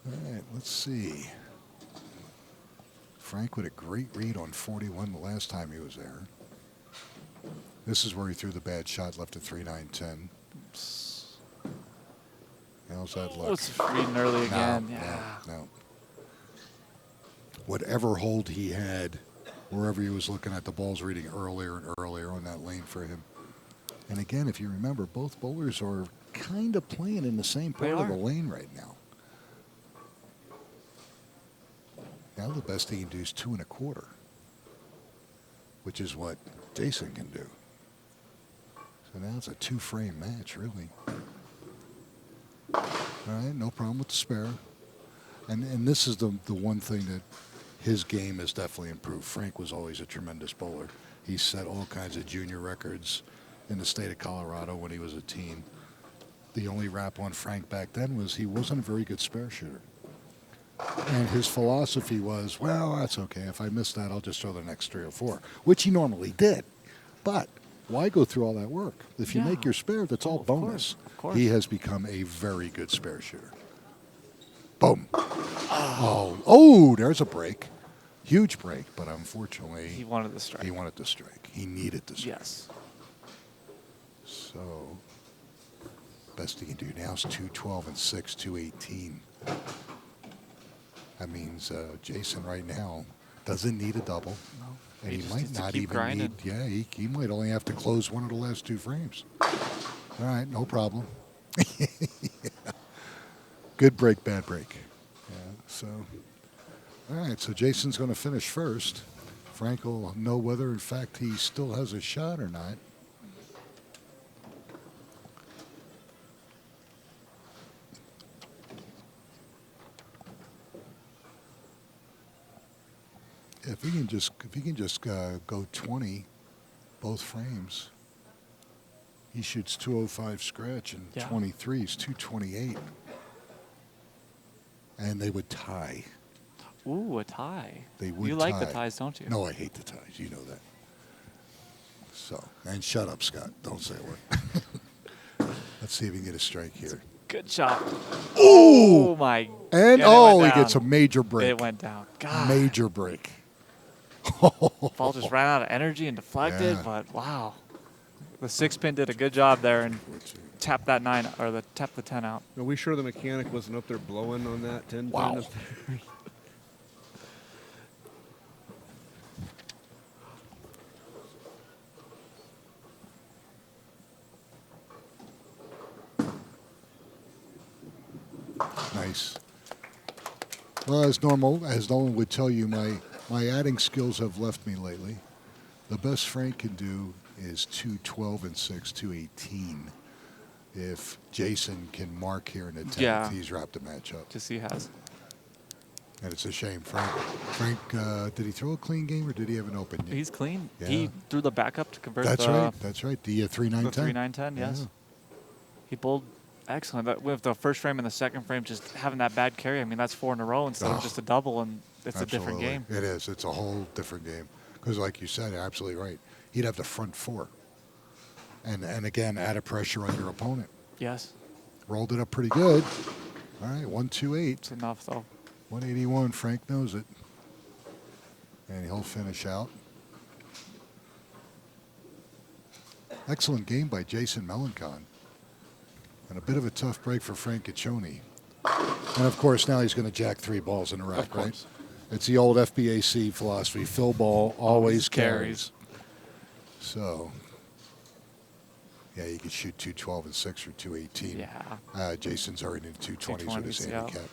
All right, let's see. Frank with a great read on 41 the last time he was there. This is where he threw the bad shot, left at 3-9-10. How's that look? It's reading early again. No. Whatever hold he had, wherever he was looking at, the ball's reading earlier and earlier on that lane for him. And again, if you remember, both bowlers are kind of playing in the same part of the lane right now. Now the best he can do is 2 1/4, which is what Jason can do. So now it's a 2-frame match, really. All right, no problem with the spare. And this is the one thing that his game has definitely improved. Frank was always a tremendous bowler. He set all kinds of junior records in the state of Colorado when he was a teen. The only rap on Frank back then was he wasn't a very good spare shooter. And his philosophy was, well, that's okay. If I miss that, I'll just throw the next 3 or 4, which he normally did. But why go through all that work? If you make your spare, that's all bonus. Of course. He has become a very good spare shooter. Boom. Oh, there's a break. Huge break, but unfortunately, He wanted the strike. he wanted to strike. He needed to strike. Yes. So, best he can do now is 212 and 6, 218. That means Jason right now doesn't need a double. No. And He he just might needs to not keep even grinding. need, he might only have to close one of the last 2 frames. All right, no problem. Yeah. Good break, bad break. Yeah, so, all right, so Jason's going to finish first. Frank will know whether, in fact, he still has a shot or not. If he can just go 20, both frames, he shoots 205 scratch and 23 is 228, and they would tie. Ooh, a tie. They would. You like the ties, don't you? No, I hate the ties. You know that. So, and shut up, Scott. Don't say a word. Let's see if we can get a strike here. Good shot. Ooh! Oh my! And he gets a major break. It went down. God. Major break. Ball just ran out of energy and deflected, but wow. The 6-pin did a good job there and tapped that 9 or tapped the 10 out. Are we sure the mechanic wasn't up there blowing on that 10 Wow. pin up there? Nice. Well, as Nolan would tell you, my adding skills have left me lately. The best Frank can do is 212 and 6, 218. if Jason can mark here in the 10th, Yeah. he's wrapped the match up. Just he has. And it's a shame. Frank, did he throw a clean game or did he have an open? He's clean. Yeah. He threw the backup to convert That's the, right. That's right. The 3-9-10. the 3-9-10, yes. Yeah. He bowled excellent. With the first frame and the second frame, just having that bad carry, I mean, that's 4 in a row instead of just a double, and it's a different Absolutely. game. It is. It's a whole different game. Because like you said, absolutely right. He'd have the front 4. And again, added pressure on your opponent. Yes. Rolled it up pretty good. All right, 128. It's enough, though. 181. Frank knows it. And he'll finish out. Excellent game by Jason Melencon. And a bit of a tough break for Frank Ciccione. And of course, now he's going to jack 3 balls in a rack, right? It's the old FBAC philosophy. Fill ball always carries. So, yeah, you could shoot 212 and 6 or 218. Yeah. Jason's already in 220s with his 220s, yeah. handicap.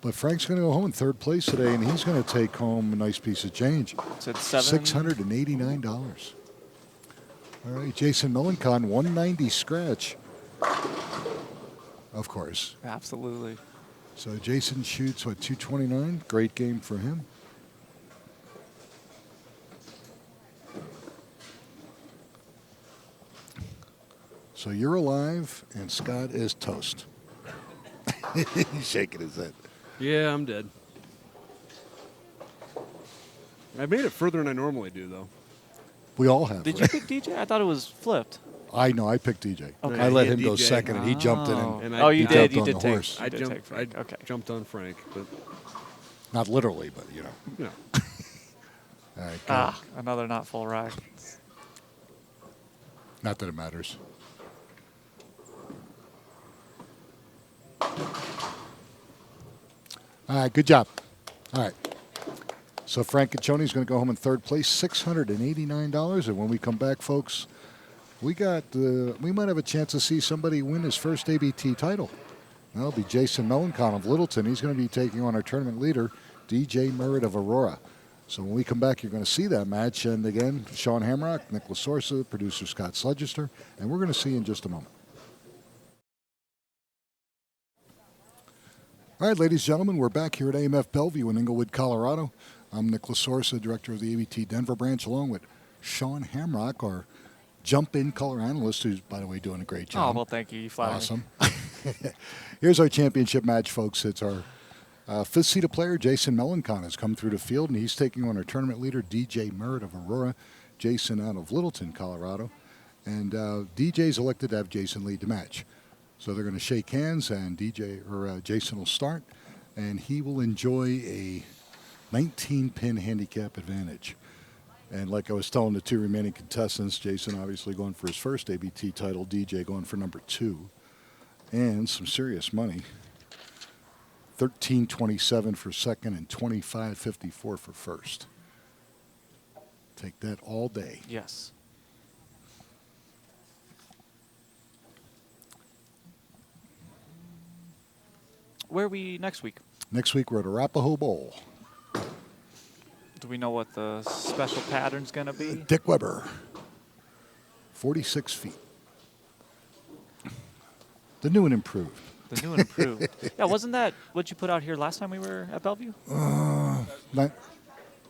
But Frank's going to go home in 3rd place today, and he's going to take home a nice piece of change. So it's $689. All right, Jason Melencon, 190 scratch. Of course. Absolutely. So Jason shoots, what, 229? Great game for him. So you're alive, and Scott is toast. He's shaking his head. Yeah, I'm dead. I made it further than I normally do, though. We all have. Did right? you pick DJ? I thought it was flipped. I know. I picked DJ. Okay. I let Yeah, him go DJ. second, and he jumped in. Oh. And And Oh, you he did. jumped You on did the take. horse. You I did jumped. take Frank. Okay. Jumped on Frank, but Not literally, but you know. you know. All right, go. Another not full rack. Not that it matters. All right, good job. All right. So Frank Ciccione is going to go home in 3rd place, $689. And when we come back, folks, we might have a chance to see somebody win his first ABT title. That'll be Jason Melencon of Littleton. He's going to be taking on our tournament leader, DJ Merritt of Aurora. So when we come back, you're going to see that match. And again, Sean Hamrock, Nick Lasorsa, producer Scott Sledgester, and we're going to see you in just a moment. All right, ladies and gentlemen, we're back here at AMF Belleview in Englewood, Colorado. I'm Nick Lasorsa, director of the ABT Denver branch, along with Sean Hamrock, our jump-in color analyst, who's, by the way, doing a great job. Oh, well, thank you. You flattered me. Awesome. Here's our championship match, folks. It's our 5th-seeded player, Jason Melencon, has come through the field, and he's taking on our tournament leader, DJ Merritt of Aurora. Jason out of Littleton, Colorado. And DJ's elected to have Jason lead the match. So they're going to shake hands, and Jason will start, and he will enjoy a 19-pin handicap advantage. And like I was telling the 2 remaining contestants, Jason obviously going for his first ABT title, DJ going for number 2, and some serious money. $13.27 for second and $25.54 for first. Take that all day. Yes. Where are we next week? Next week we're at Arapahoe Bowl. Do we know what the special pattern's going to be? Dick Weber, 46 feet. The new and improved. The new and improved. Yeah, wasn't that what you put out here last time we were at Bellevue?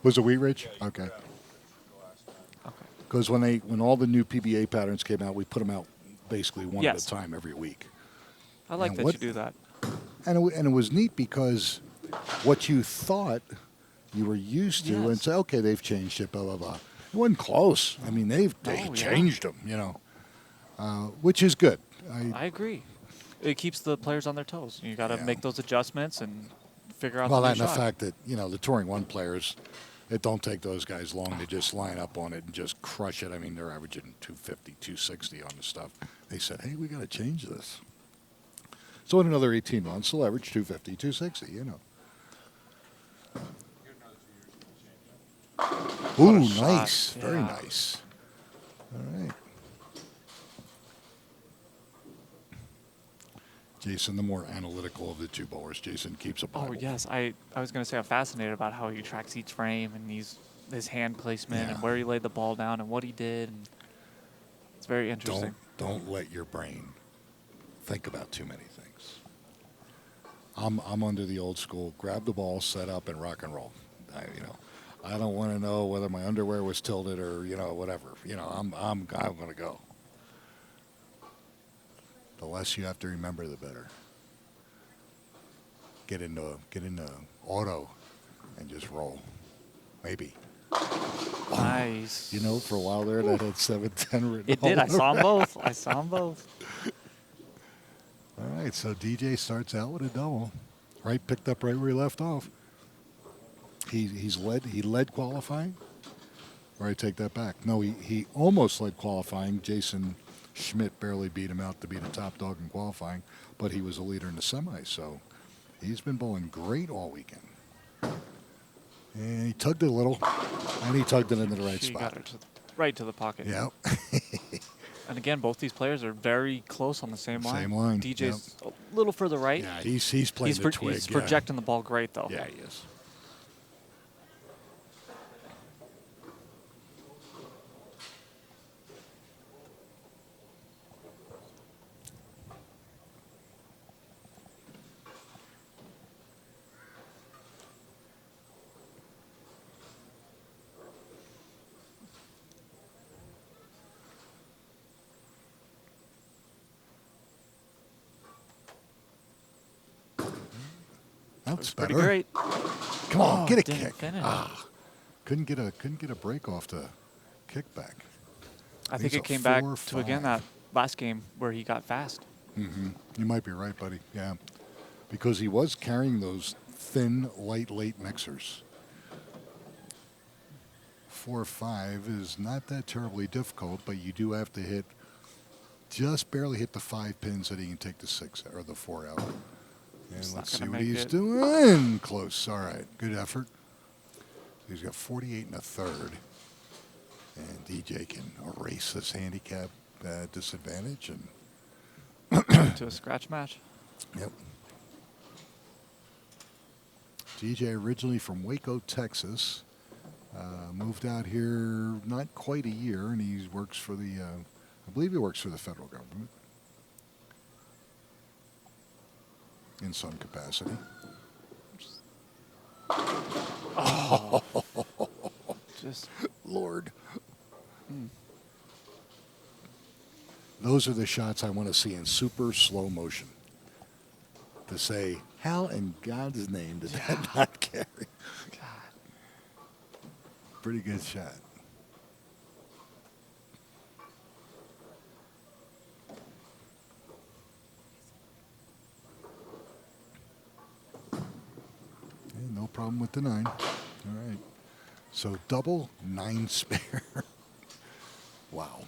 Was it Wheat Ridge? Okay. Okay. Because when all the new PBA patterns came out, we put them out basically one at Yes. a time every week. I like And that what- you do that. And it was neat because what you thought you were used to, and Yes. say, okay, they've changed it, blah blah blah. It wasn't close. I mean, they yeah. changed them, which is good. I agree. It keeps the players on their toes. You got to Yeah. make those adjustments and figure out Well, the and new the shot. fact that the touring one players, it don't take those guys long to just line up on it and just crush it. I mean, they're averaging 250, 260 on the stuff. They said, hey, we got to change this. So in another 18 months, they'll average 250, 260, Ooh, shot. nice. Very Yeah. nice. All right. Jason, the more analytical of the 2 bowlers. Jason keeps a Bible. Oh, yes. I was going to say I'm fascinated about how he tracks each frame and his hand placement and Yeah. where he laid the ball down and what he did. And it's very interesting. Don't let your brain think about too many things. I'm under the old school. Grab the ball, set up, and rock and roll. I don't want to know whether my underwear was tilted or whatever. I'm going to go. The less you have to remember, the better. Get into auto and just roll. Maybe. Nice. For a while there, that had 7-10 written. It did. I saw them both. All right, so DJ starts out with a double. Right, picked up right where he left off. He led qualifying. Or I take that back. No, he almost led qualifying. Jason Schmidt barely beat him out to be the top dog in qualifying, but he was a leader in the semi, so he's been bowling great all weekend. And he tugged it a little, and he tugged it into the right spot. Got it right to the pocket. Yeah. And again, both these players are very close on the same line. Same line. DJ's a little further right. Yeah, he's playing the twig. He's projecting the ball great, though. Yeah, he is. That's Pretty better. great. Come on, get a kick. Finish. Couldn't get a break off the kickback. I think He's it a came back 4-5. to, again, that last game where he got fast. Mm-hmm. You might be right, buddy. Yeah, because he was carrying those thin, light, late mixers. 4-5 is not that terribly difficult, but you do have to just barely hit the 5 pins that he can take the 6 or the 4 out. And let's see what he's doing. Close. All right. Good effort. He's got 48 and a third. And DJ can erase this handicap disadvantage. And to a scratch match. Yep. DJ originally from Waco, Texas. Moved out here not quite a year, and he works for I believe he works for the federal government. In some capacity. Oh. Just Lord. Those are the shots I want to see in super slow motion. To say, how in God's name did that not carry? God. Pretty good shot. No problem with the 9. All right. So double 9 spare. Wow.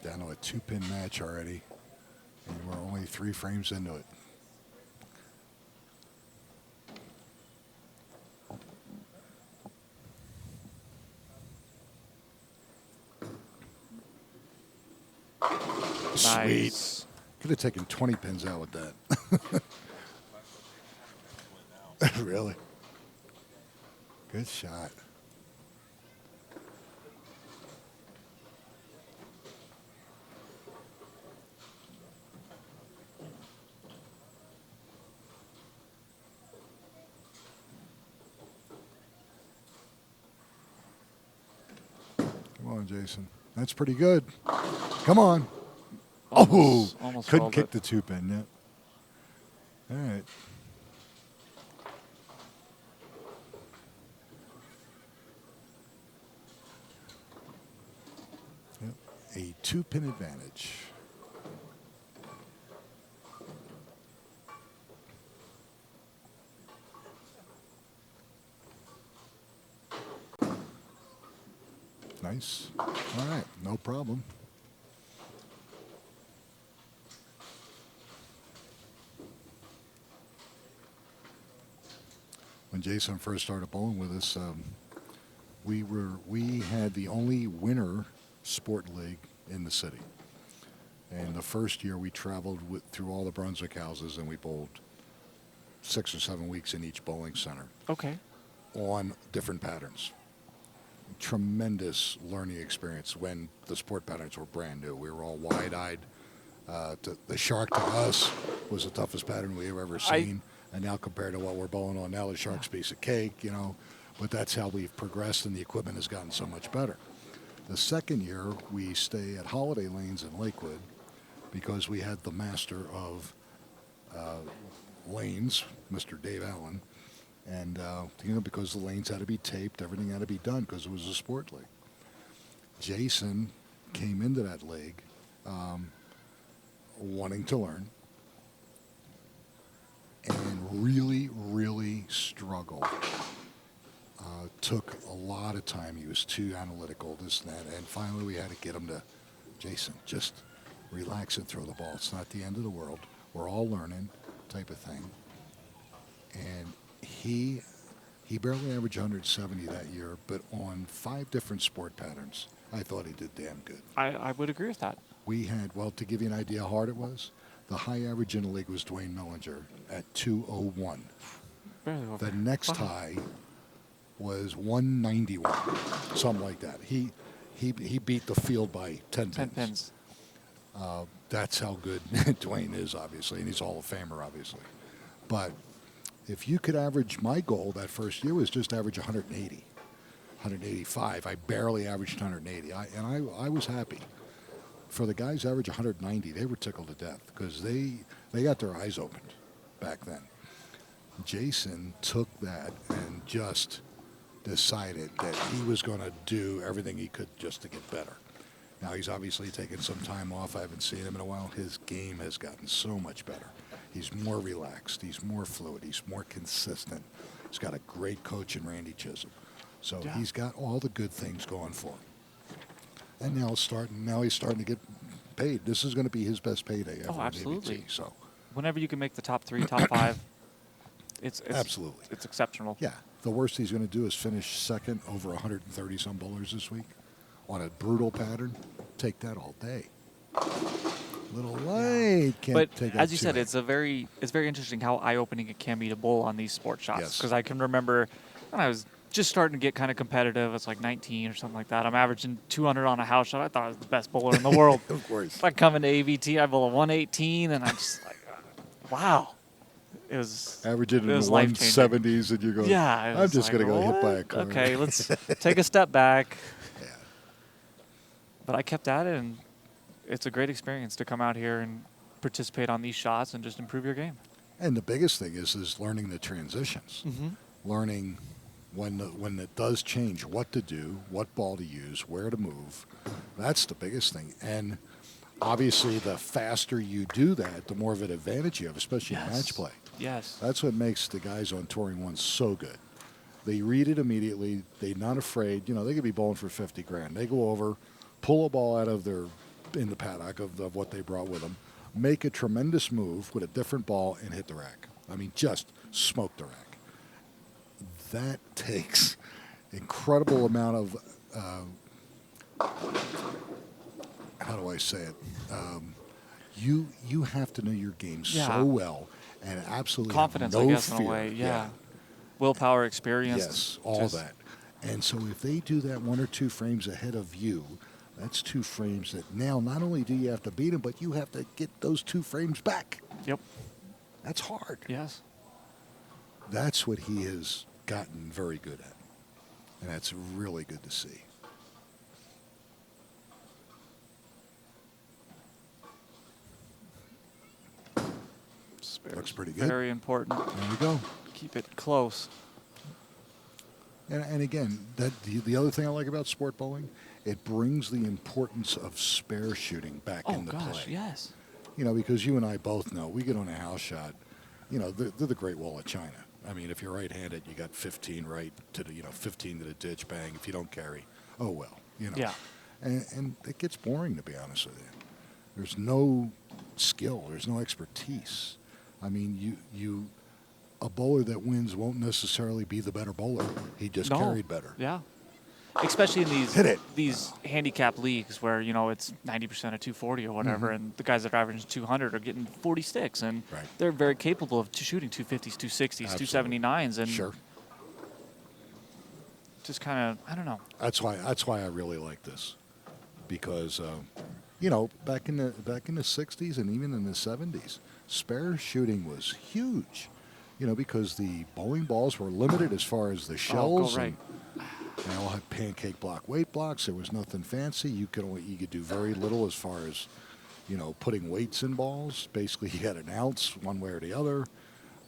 Down to a 2-pin match already. And we're only 3 frames into it. Sweet. Nice. Could have taken 20 pins out with that. Really? Good shot. Come on, Jason. That's pretty good. Come on. Almost couldn't rolled kick it. the 2-pin yet. All right. Yep. A 2-pin advantage. Nice. All right, no problem. When Jason first started bowling with us, we had the only winter sport league in the city. And the first year we traveled through all the Brunswick houses and we bowled 6 or 7 weeks in each bowling center Okay. on different patterns. tremendous learning experience when the sport patterns were brand new. We were all wide-eyed. The shark to us was the toughest pattern we've ever seen. And now compared to what we're bowling on now, the shark's a piece of cake, But that's how we've progressed, and the equipment has gotten so much better. The second year, we stay at Holiday Lanes in Lakewood because we had the master of lanes, Mr. Dave Allen, and because the lanes had to be taped, everything had to be done because it was a sport league. Jason came into that league wanting to learn and really, really struggled. Took a lot of time. He was too analytical, this and that. And finally, we had to get him to, Jason, just relax and throw the ball. It's not the end of the world. We're all learning, type of thing. And he barely averaged 170 that year, but on 5 different sport patterns, I thought he did damn good. I would agree with that. We had, to give you an idea how hard it was, the high average in the league was Dwayne Mellinger at 201. Barely over. The next high was 191, something like that. He beat the field by 10 pins. 10 pins. That's how good Dwayne is, obviously, and he's a Hall of Famer, obviously. But if you could average, my goal that first year was just average 180, 185. I barely averaged 180, and I was happy. For the guys average 190, they were tickled to death because they got their eyes opened back then. Jason took that and just decided that he was going to do everything he could just to get better. Now, he's obviously taken some time off. I haven't seen him in a while. His game has gotten so much better. He's more relaxed. He's more fluid. He's more consistent. He's got a great coach in Randy Chisholm. So he's got all the good things going for him. And now he's starting to get paid. This is going to be his best payday ever. Absolutely. ABT, so whenever you can make the top 3, top 5, it's absolutely, it's exceptional. Yeah. The worst he's going to do is finish second over 130 some bowlers this week on a brutal pattern. Take that all day. Little light. Can't but take as you said, too it's very interesting how eye-opening it can be to bowl on these sport shots. Yes. Because I can remember when I was just starting to get kind of competitive. It's like 19 or something like that. I'm averaging 200 on a house shot. I thought I was the best bowler in the world. Of course. If I come into ABT, I bowl a 118, and I'm just like, wow. It was averaging in the life-changing. 170s, and you're going, yeah, I'm just going to go hit by a car. Okay, let's take a step back. Yeah. But I kept at it, and it's a great experience to come out here and participate on these shots and just improve your game. And the biggest thing is learning the transitions, learning when it does change, what to do, what ball to use, where to move. That's the biggest thing. And obviously, the faster you do that, the more of an advantage you have, especially in match play. Yes. That's what makes the guys on Touring One so good. They read it immediately. They're not afraid. They could be bowling for 50 grand. They go over, pull a ball out of in the paddock of what they brought with them, make a tremendous move with a different ball, and hit the rack. I mean, just smoke the rack. That takes incredible amount of, how do I say it? You have to know your game so well and absolutely confidence, have no I guess, fear. in a way. Yeah. Willpower, experience. Yes, all that. And so if they do that 1 or 2 frames ahead of you, that's 2 frames that now not only do you have to beat them, but you have to get those 2 frames back. Yep. That's hard. Yes. That's what he has gotten very good at. And that's really good to see. Looks pretty good. Very important. There we go. Keep it close. And again, the other thing I like about sport bowling, it brings the importance of spare shooting back into play. Yes. Because you and I both know, we get on a house shot, they're the Great Wall of China. I mean, if you're right-handed, you got 15 right to the, 15 to the ditch, bang. If you don't carry, oh well, Yeah. And it gets boring, to be honest with you. There's no skill. There's no expertise. I mean, a bowler that wins won't necessarily be the better bowler. He just carried better. Yeah. Especially in these handicap leagues where, it's 90% of 240 or whatever, and the guys that are averaging 200 are getting 46, and they're very capable of shooting 250s, 260s, Absolutely. 279s. And sure. just kind of, I don't know. That's why I really like this, because back in the '60s and even in the '70s, spare shooting was huge. Because the bowling balls were limited as far as the shells. Oh, right. And they all had pancake block weight blocks. There was nothing fancy. You could do very little as far as, putting weights in balls. Basically, you had an ounce one way or the other.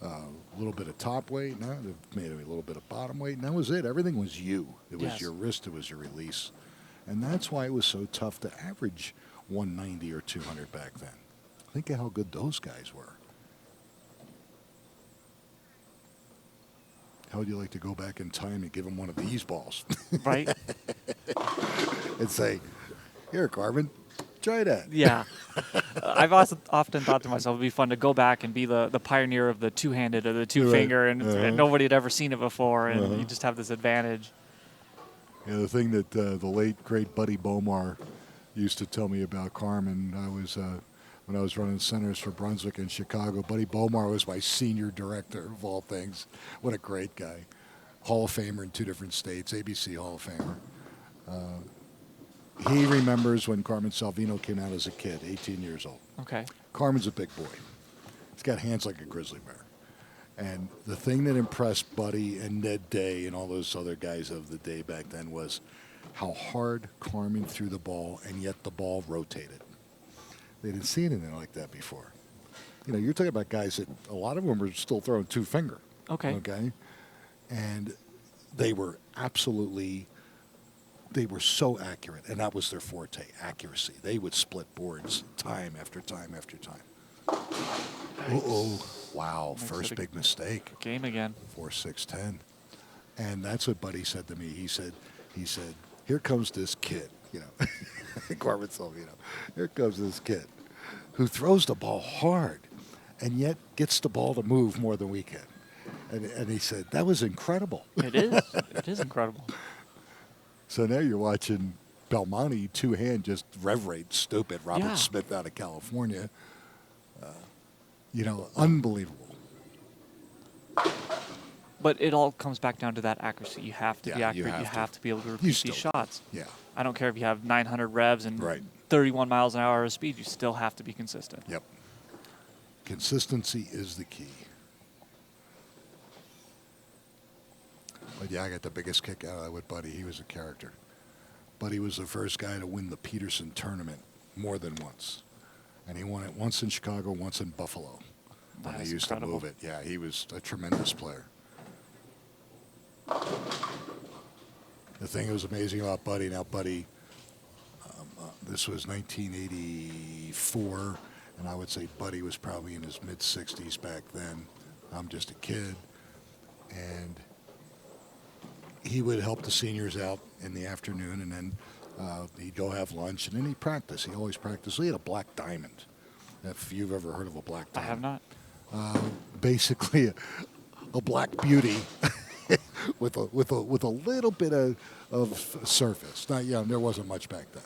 A little bit of top weight. Now maybe a little bit of bottom weight. And that was it. Everything was you. It was your wrist. It was your release. And that's why it was so tough to average 190 or 200 back then. Think of how good those guys were. How would you like to go back in time and give them one of these balls? Right? And say, here, Carmen, try that. Yeah. I've also often thought to myself, it'd be fun to go back and be the pioneer of the two-handed or the two-finger, and nobody had ever seen it before, and you just have this advantage. Yeah, the thing that the late, great Buddy Bomar used to tell me about Carmen, when I was running centers for Brunswick and Chicago, Buddy Bomar was my senior director, of all things. What a great guy. Hall of Famer in 2 different states, ABC Hall of Famer. He remembers when Carmen Salvino came out as a kid, 18 years old. Okay. Carmen's a big boy. He's got hands like a grizzly bear. And the thing that impressed Buddy and Ned Day and all those other guys of the day back then was how hard Carmen threw the ball, and yet the ball rotated. They didn't see anything like that before. You're talking about guys that a lot of them were still throwing 2-finger. Okay. And they were so accurate, and that was their forte, accuracy. They would split boards time after time after time. Nice. Uh-oh. Wow, first big mistake. Game again. 4-6-10. And that's what Buddy said to me. He said, here comes this kid, Carmen Salvino. Here comes this kid who throws the ball hard and yet gets the ball to move more than we can. And he said, that was incredible. It is. It is incredible. So now you're watching Belmonte, 2-hand, just rev rate, stupid. Robert Smith out of California. Unbelievable. But it all comes back down to that accuracy. You have to be Yeah, accurate. you You have have to. to be able to repeat these shots. Yeah. I don't care if you have 900 revs and 31 miles an hour of speed. You still have to be consistent. Yep. Consistency is the key. But yeah, I got the biggest kick out of that with Buddy. He was a character. Buddy was the first guy to win the Peterson tournament more than once. And he won it once in Chicago, once in Buffalo. When they used to move it. Yeah, he was a tremendous player. The thing that was amazing about Buddy, this was 1984, and I would say Buddy was probably in his mid-60s back then. I'm just a kid. And he would help the seniors out in the afternoon, and then he'd go have lunch, and then he'd practice. He always practiced. He had a black diamond, if you've ever heard of a black diamond. I have not. Basically, a black beauty with a little bit of surface. Not, there wasn't much back then.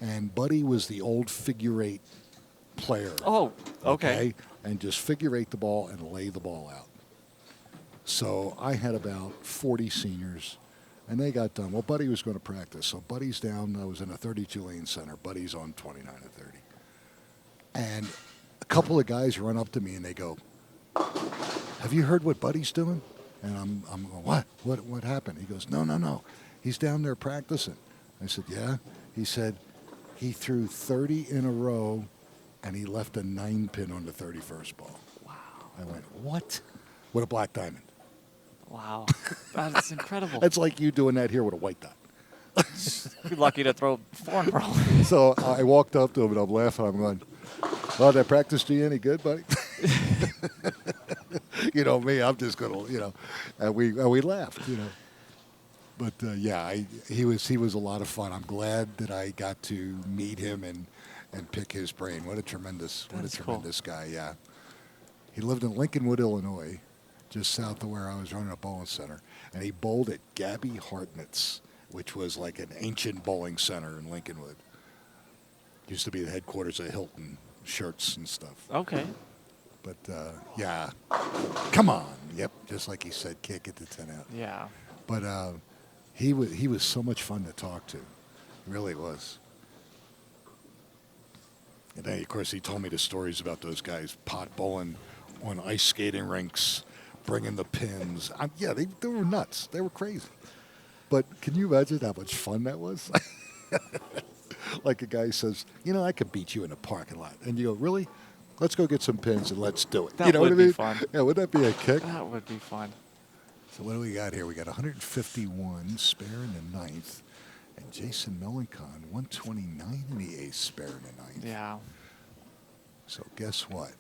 And Buddy was the old figure 8 player. Oh, okay. And just figure 8 the ball and lay the ball out. So I had about 40 seniors, and they got done. Well, Buddy was going to practice. So Buddy's down. I was in a 32-lane center. Buddy's on 29 and 30. And a couple of guys run up to me, and they go, have you heard what Buddy's doing? And I'm going, what? What happened? He goes, no. He's down there practicing. I said, yeah. He said he threw 30 in a row, and he left a 9-pin on the 31st ball. Wow. I went, what? With a black diamond. Wow. That's incredible. That's like you doing that here with a white dot. You're lucky to throw 4 in a row. So I walked up to him, and I'm laughing. I'm going, well, that practice do you any good, buddy? You know me, I'm just going to, and we laughed, But, he was a lot of fun. I'm glad that I got to meet him and pick his brain. What a tremendous guy, yeah. He lived in Lincolnwood, Illinois, just south of where I was running a bowling center. And he bowled at Gabby Hartnett's, which was like an ancient bowling center in Lincolnwood. Used to be the headquarters of Hilton Shirts and stuff. Okay. But, come on. Yep, just like he said, can't get the 10 out. Yeah. But He was so much fun to talk to. He really was. And then, of course, he told me the stories about those guys pot bowling on ice skating rinks, bringing the pins. Yeah, they were nuts. They were crazy. But can you imagine how much fun that was? Like a guy says, I could beat you in a parking lot. And you go, really? Let's go get some pins and let's do it. That You know would what I mean? be fun. Yeah, would that be a kick? That would be fun. So what do we got here? We got 151 spare in the ninth. And Jason Melencon, 129 in the eighth, spare in the ninth. Yeah. So guess what?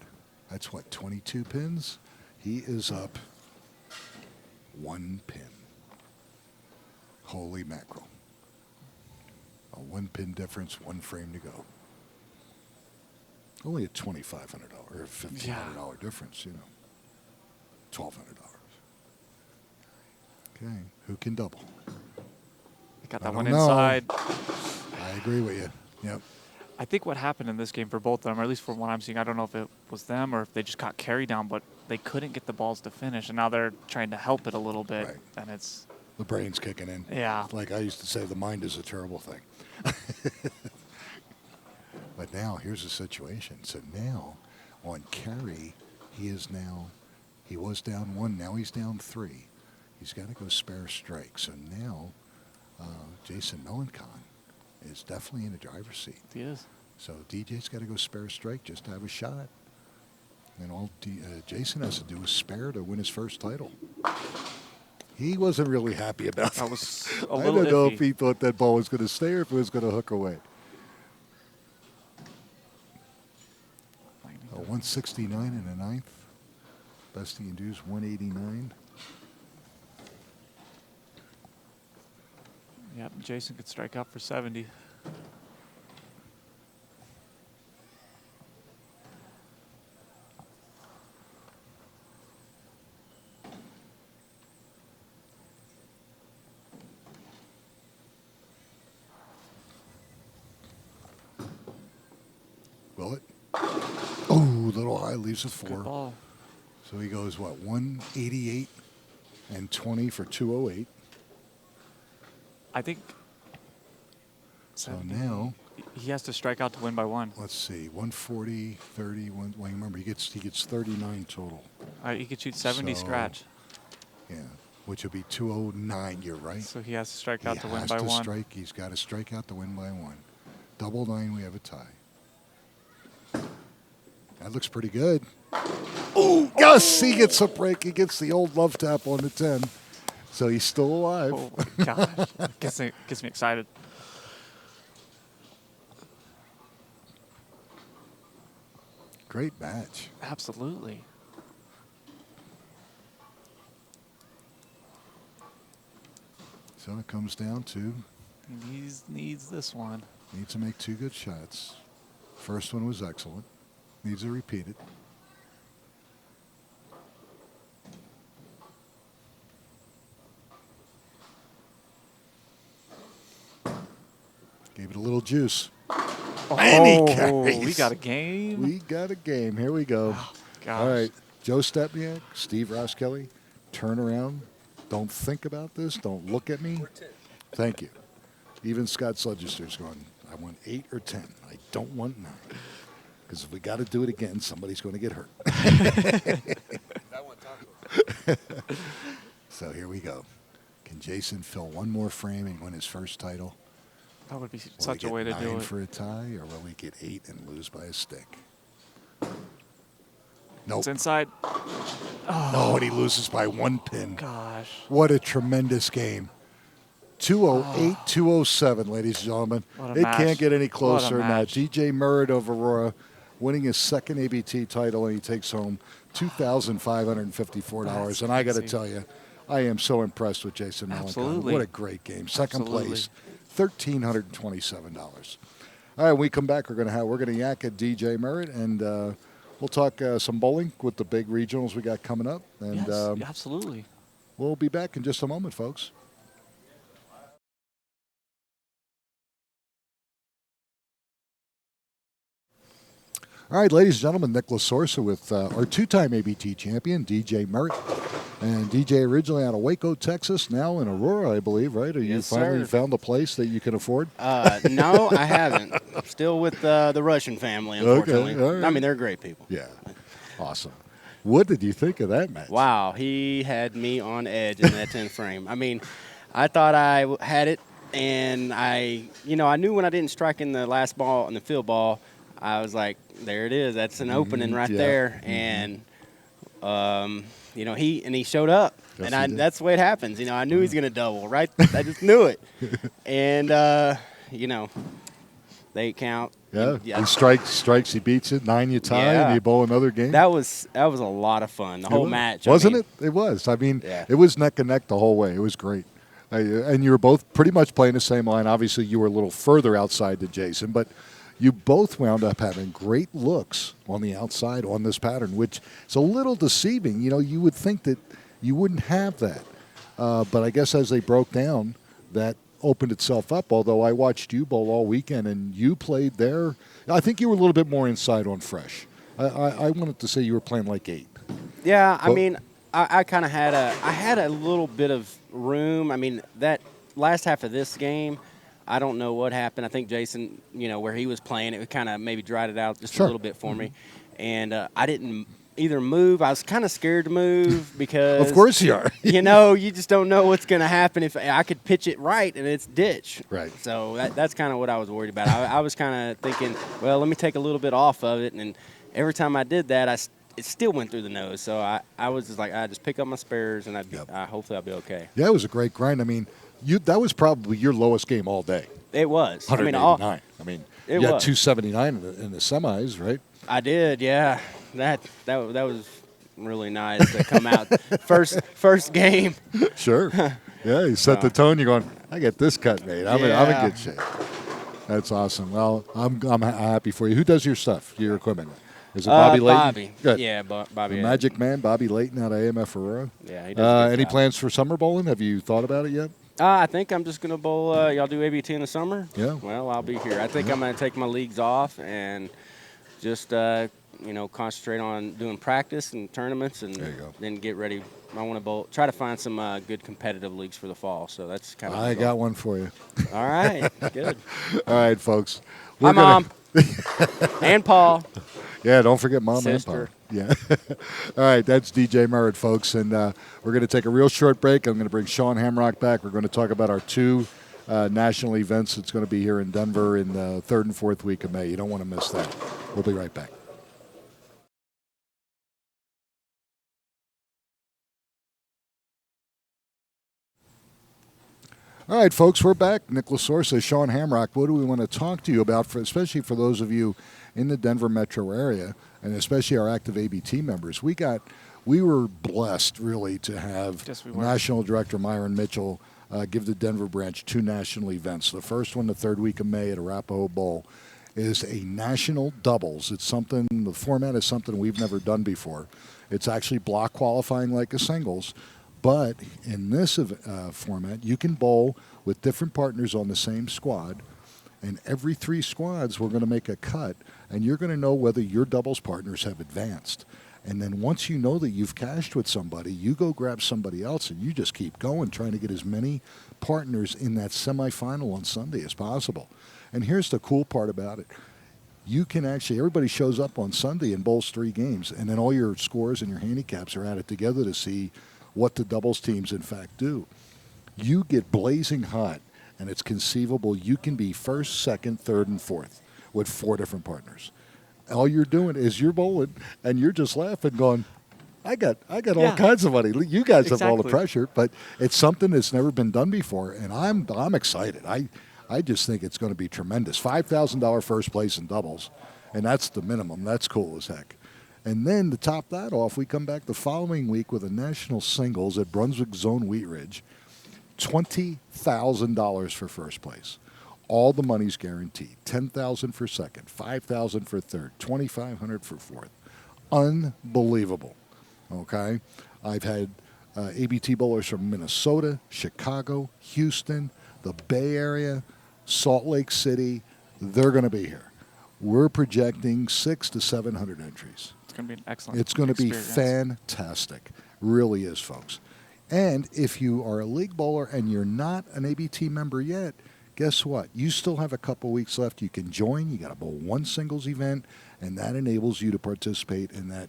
That's what, 22 pins? He is up 1 pin. Holy mackerel. A 1 pin difference, 1 frame to go. Only a $2,500 or $1,500 difference, $1,200. Okay, who can double? Got I that one don't know. inside. I agree with you. Yep. I think what happened in this game for both of them, or at least from what I'm seeing, I don't know if it was them or if they just got carried down, but they couldn't get the balls to finish, and now they're trying to help it a little bit, Right. and it's... The brain's kicking in. Yeah. Like I used to say, the mind is a terrible thing. But now, here's the situation. So now, on carry, he was down 1, now he's down 3. He's got to go spare strike. So now, Jason Melencon is definitely in the driver's seat. He is. So DJ's got to go spare strike just to have a shot. And all Jason has to do is spare to win his first title. He wasn't really happy about that. That was a I little don't know iffy. if he thought that ball was going to stay or if it was going to hook away. 169 in the ninth. Best he can do is 189. Yep, Jason could strike out for 70. Will it? Oh, little high, leaves with 4. Good ball. So he goes, what, 188 and 20 for 208. I think... So 70. now, He has to strike out to win by 1. let's see, 140, 30, well, remember, he gets 39 total. He could shoot 70 So- scratch. Yeah, which would be 209, you're right. So he has to strike out to win He by has to 1. strike. He's got to strike out to win by 1. Double 9, we have a tie. That looks pretty good. Oh, yes, he gets a break. He gets the old love tap on the 10. So he's still alive. Oh, my gosh. gets me excited. Great match. Absolutely. So it comes down to He needs this one. needs to make 2 good shots. First one was excellent. Needs to repeat it. Gave it a little juice. And he carries. We got a game. We got a game. Here we go. Gosh. All right. Joe Stepniak, Steve Roskelley, turn around. Don't think about this. Don't look at me. Thank you. Even Scott Sledgester's going, I want 8 or 10. I don't want 9. Because if we got to do it again, somebody's going to get hurt. So here we go. Can Jason fill one more frame and win his first title? That would be Will such he a way to get do 9 it. for a tie, or will he get 8 and lose by a stick? Nope. It's inside. No, and he loses by 1 pin. Gosh. What a tremendous game. 208, 207, ladies and gentlemen. What a It match. can't get any What a closer than that. match. DJ Murray of Aurora winning his second ABT title, and he takes home $2,554. That's And I got to crazy. tell you, I am so impressed with Jason Melencon. Absolutely. What a great game. Second Absolutely. place, $1,327. All right, when we come back, we're going to yak at DJ Merritt, and we'll talk some bowling with the big regionals we got coming up. And Yes, absolutely. we'll be back in just a moment, folks. All right, ladies and gentlemen, Nicholas Sorsa with our 2-time ABT champion, DJ Merritt. And DJ originally out of Waco, Texas, now in Aurora, I believe, right? Or you Yes, finally sir. found a place that you can afford? No, I haven't. Still with the Russian family, unfortunately. Okay, all right. I mean, they're great people. Yeah. Awesome. What did you think of that match? Wow, he had me on edge in that 10th frame. I mean, I thought I had it, and I knew when I didn't strike in the last ball, in the field ball, I was like, there it is. That's an opening right yeah. there. And, he showed up. Yes, And he did. that's the way it happens. I knew he's going to double, right? I just knew it. And, they count. Yeah. Yeah. He strikes, he beats it, 9 you tie, Yeah. and you bowl another game. That was a lot of fun. The whole match. Wasn't it? It was. I mean, Yeah. it was neck and neck the whole way. It was great. And you were both pretty much playing the same line. Obviously, you were a little further outside than Jason, but you both wound up having great looks on the outside on this pattern, which is a little deceiving. You would think that you wouldn't have that. But I guess as they broke down, that opened itself up, although I watched you bowl all weekend, and you played there. I think you were a little bit more inside on fresh. I wanted to say you were playing like 8. Yeah, I mean, I kind of had a little bit of room. I mean, that last half of this game, I don't know what happened. I think Jason, where he was playing, it kind of maybe dried it out just a little bit for me. And I didn't either move. I was kind of scared to move because Of course you are. you just don't know what's going to happen if I could pitch it right and it's ditch. Right. So that's kind of what I was worried about. I was kind of thinking, well, let me take a little bit off of it. And every time I did that, it still went through the nose. So I was just like, I just pick up my spares and hopefully I'll be okay. Yeah, it was a great grind. I mean, that was probably your lowest game all day. It was. 189. You had was. 279 in the semis, right? I did, yeah. That was really nice to come out first game. Sure. Yeah, you set the tone. You're going, I get this cut made. I'm in good shape. That's awesome. Well, I'm happy for you. Who does your stuff, your equipment? Is it Bobby Layton? Bobby. Good. Yeah, Bobby. The Magic Man, Bobby Layton out of AMF Aurora. Yeah, he does a good any job. plans for summer bowling? Have you thought about it yet? I think I'm just going to bowl. Y'all do ABT in the summer? Yeah. Well, I'll be here. I think I'm going to take my leagues off and just, concentrate on doing practice and tournaments and There you go. then get ready. I want to bowl. Try to find some good competitive leagues for the fall. So that's kind of. I got one for you. All right. Good. All right, folks. Hi, Mom. And Paul. Yeah, don't forget Mom Sister. and Pop. Yeah. All right, that's DJ Merritt, folks. And we're going to take a real short break. I'm going to bring Sean Hamrock back. We're going to talk about our 2 national events that's going to be here in Denver in the 3rd and 4th week of May. You don't want to miss that. We'll be right back. All right, folks, we're back. Nicholas Sorsa, Sean Hamrock. What do we want to talk to you about, especially for those of you in the Denver metro area, and especially our active ABT members? We were blessed, really, to have National Director Myron Mitchell give the Denver branch 2 national events. The first one, the 3rd week of May at Arapahoe Bowl, is a national doubles. The format is something we've never done before. It's actually block qualifying like a singles. But in this format, you can bowl with different partners on the same squad, and every 3 squads we're going to make a cut, and you're going to know whether your doubles partners have advanced. And then once you know that you've cashed with somebody, you go grab somebody else, and you just keep going, trying to get as many partners in that semifinal on Sunday as possible. And here's the cool part about it. You can everybody shows up on Sunday and bowls 3 games, and then all your scores and your handicaps are added together to see what the doubles teams in fact do. You get blazing hot, and it's conceivable you can be 1st, 2nd, 3rd, and 4th with 4 different partners. All you're doing is you're bowling, and you're just laughing, going, I got all kinds of money. You guys have all the pressure, but it's something that's never been done before, and I'm excited. I just think it's going to be tremendous. $5,000 first place in doubles, and that's the minimum. That's cool as heck. And then to top that off, we come back the following week with a national singles at Brunswick Zone Wheat Ridge. $20,000 for first place. All the money's guaranteed. $10,000 for second, $5,000 for third, $2,500 for fourth. Unbelievable. Okay? I've had ABT bowlers from Minnesota, Chicago, Houston, the Bay Area, Salt Lake City. They're going to be here. We're projecting 600 to 700 entries. It's going to be an excellent It's going to be experience. fantastic. Really is, folks. And if you are a league bowler and you're not an ABT member yet, guess what? You still have a couple weeks left. You can join. You got to bowl one singles event, and that enables you to participate in that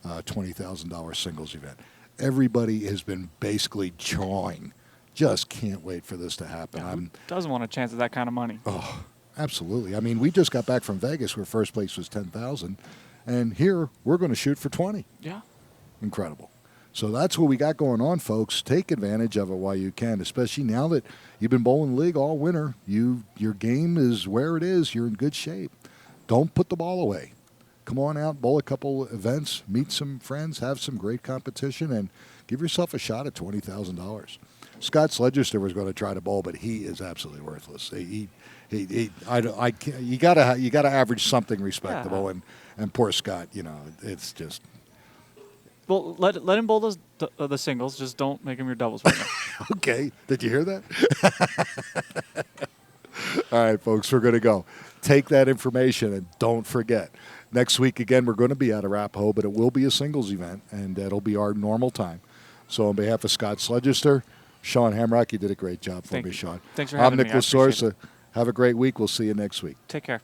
$20,000 singles event. Everybody has been basically jawing. Just can't wait for this to happen. Who doesn't want a chance at that kind of money? Oh, absolutely. I mean, we just got back from Vegas where first place was 10,000, and here we're going to shoot for 20. Yeah. Incredible. So that's what we got going on, folks. Take advantage of it while you can, especially now that you've been bowling league all winter. Your game is where it is. You're in good shape. Don't put the ball away. Come on out, bowl a couple events, meet some friends, have some great competition, and give yourself a shot at $20,000. Scott Sledgester was going to try to bowl, but he is absolutely worthless. You gotta average something respectable, and poor Scott, it's just. Well, let him bowl the singles. Just don't make him your doubles partner. Okay. Did you hear that? All right, folks, we're going to go. Take that information and don't forget. Next week, again, we're going to be at Arapahoe, but it will be a singles event, and it'll be our normal time. So on behalf of Scott Sledgester, Sean Hamrock, you did a great job for me, Sean. Thanks for having me. I'm Nicholas Source. Have a great week. We'll see you next week. Take care.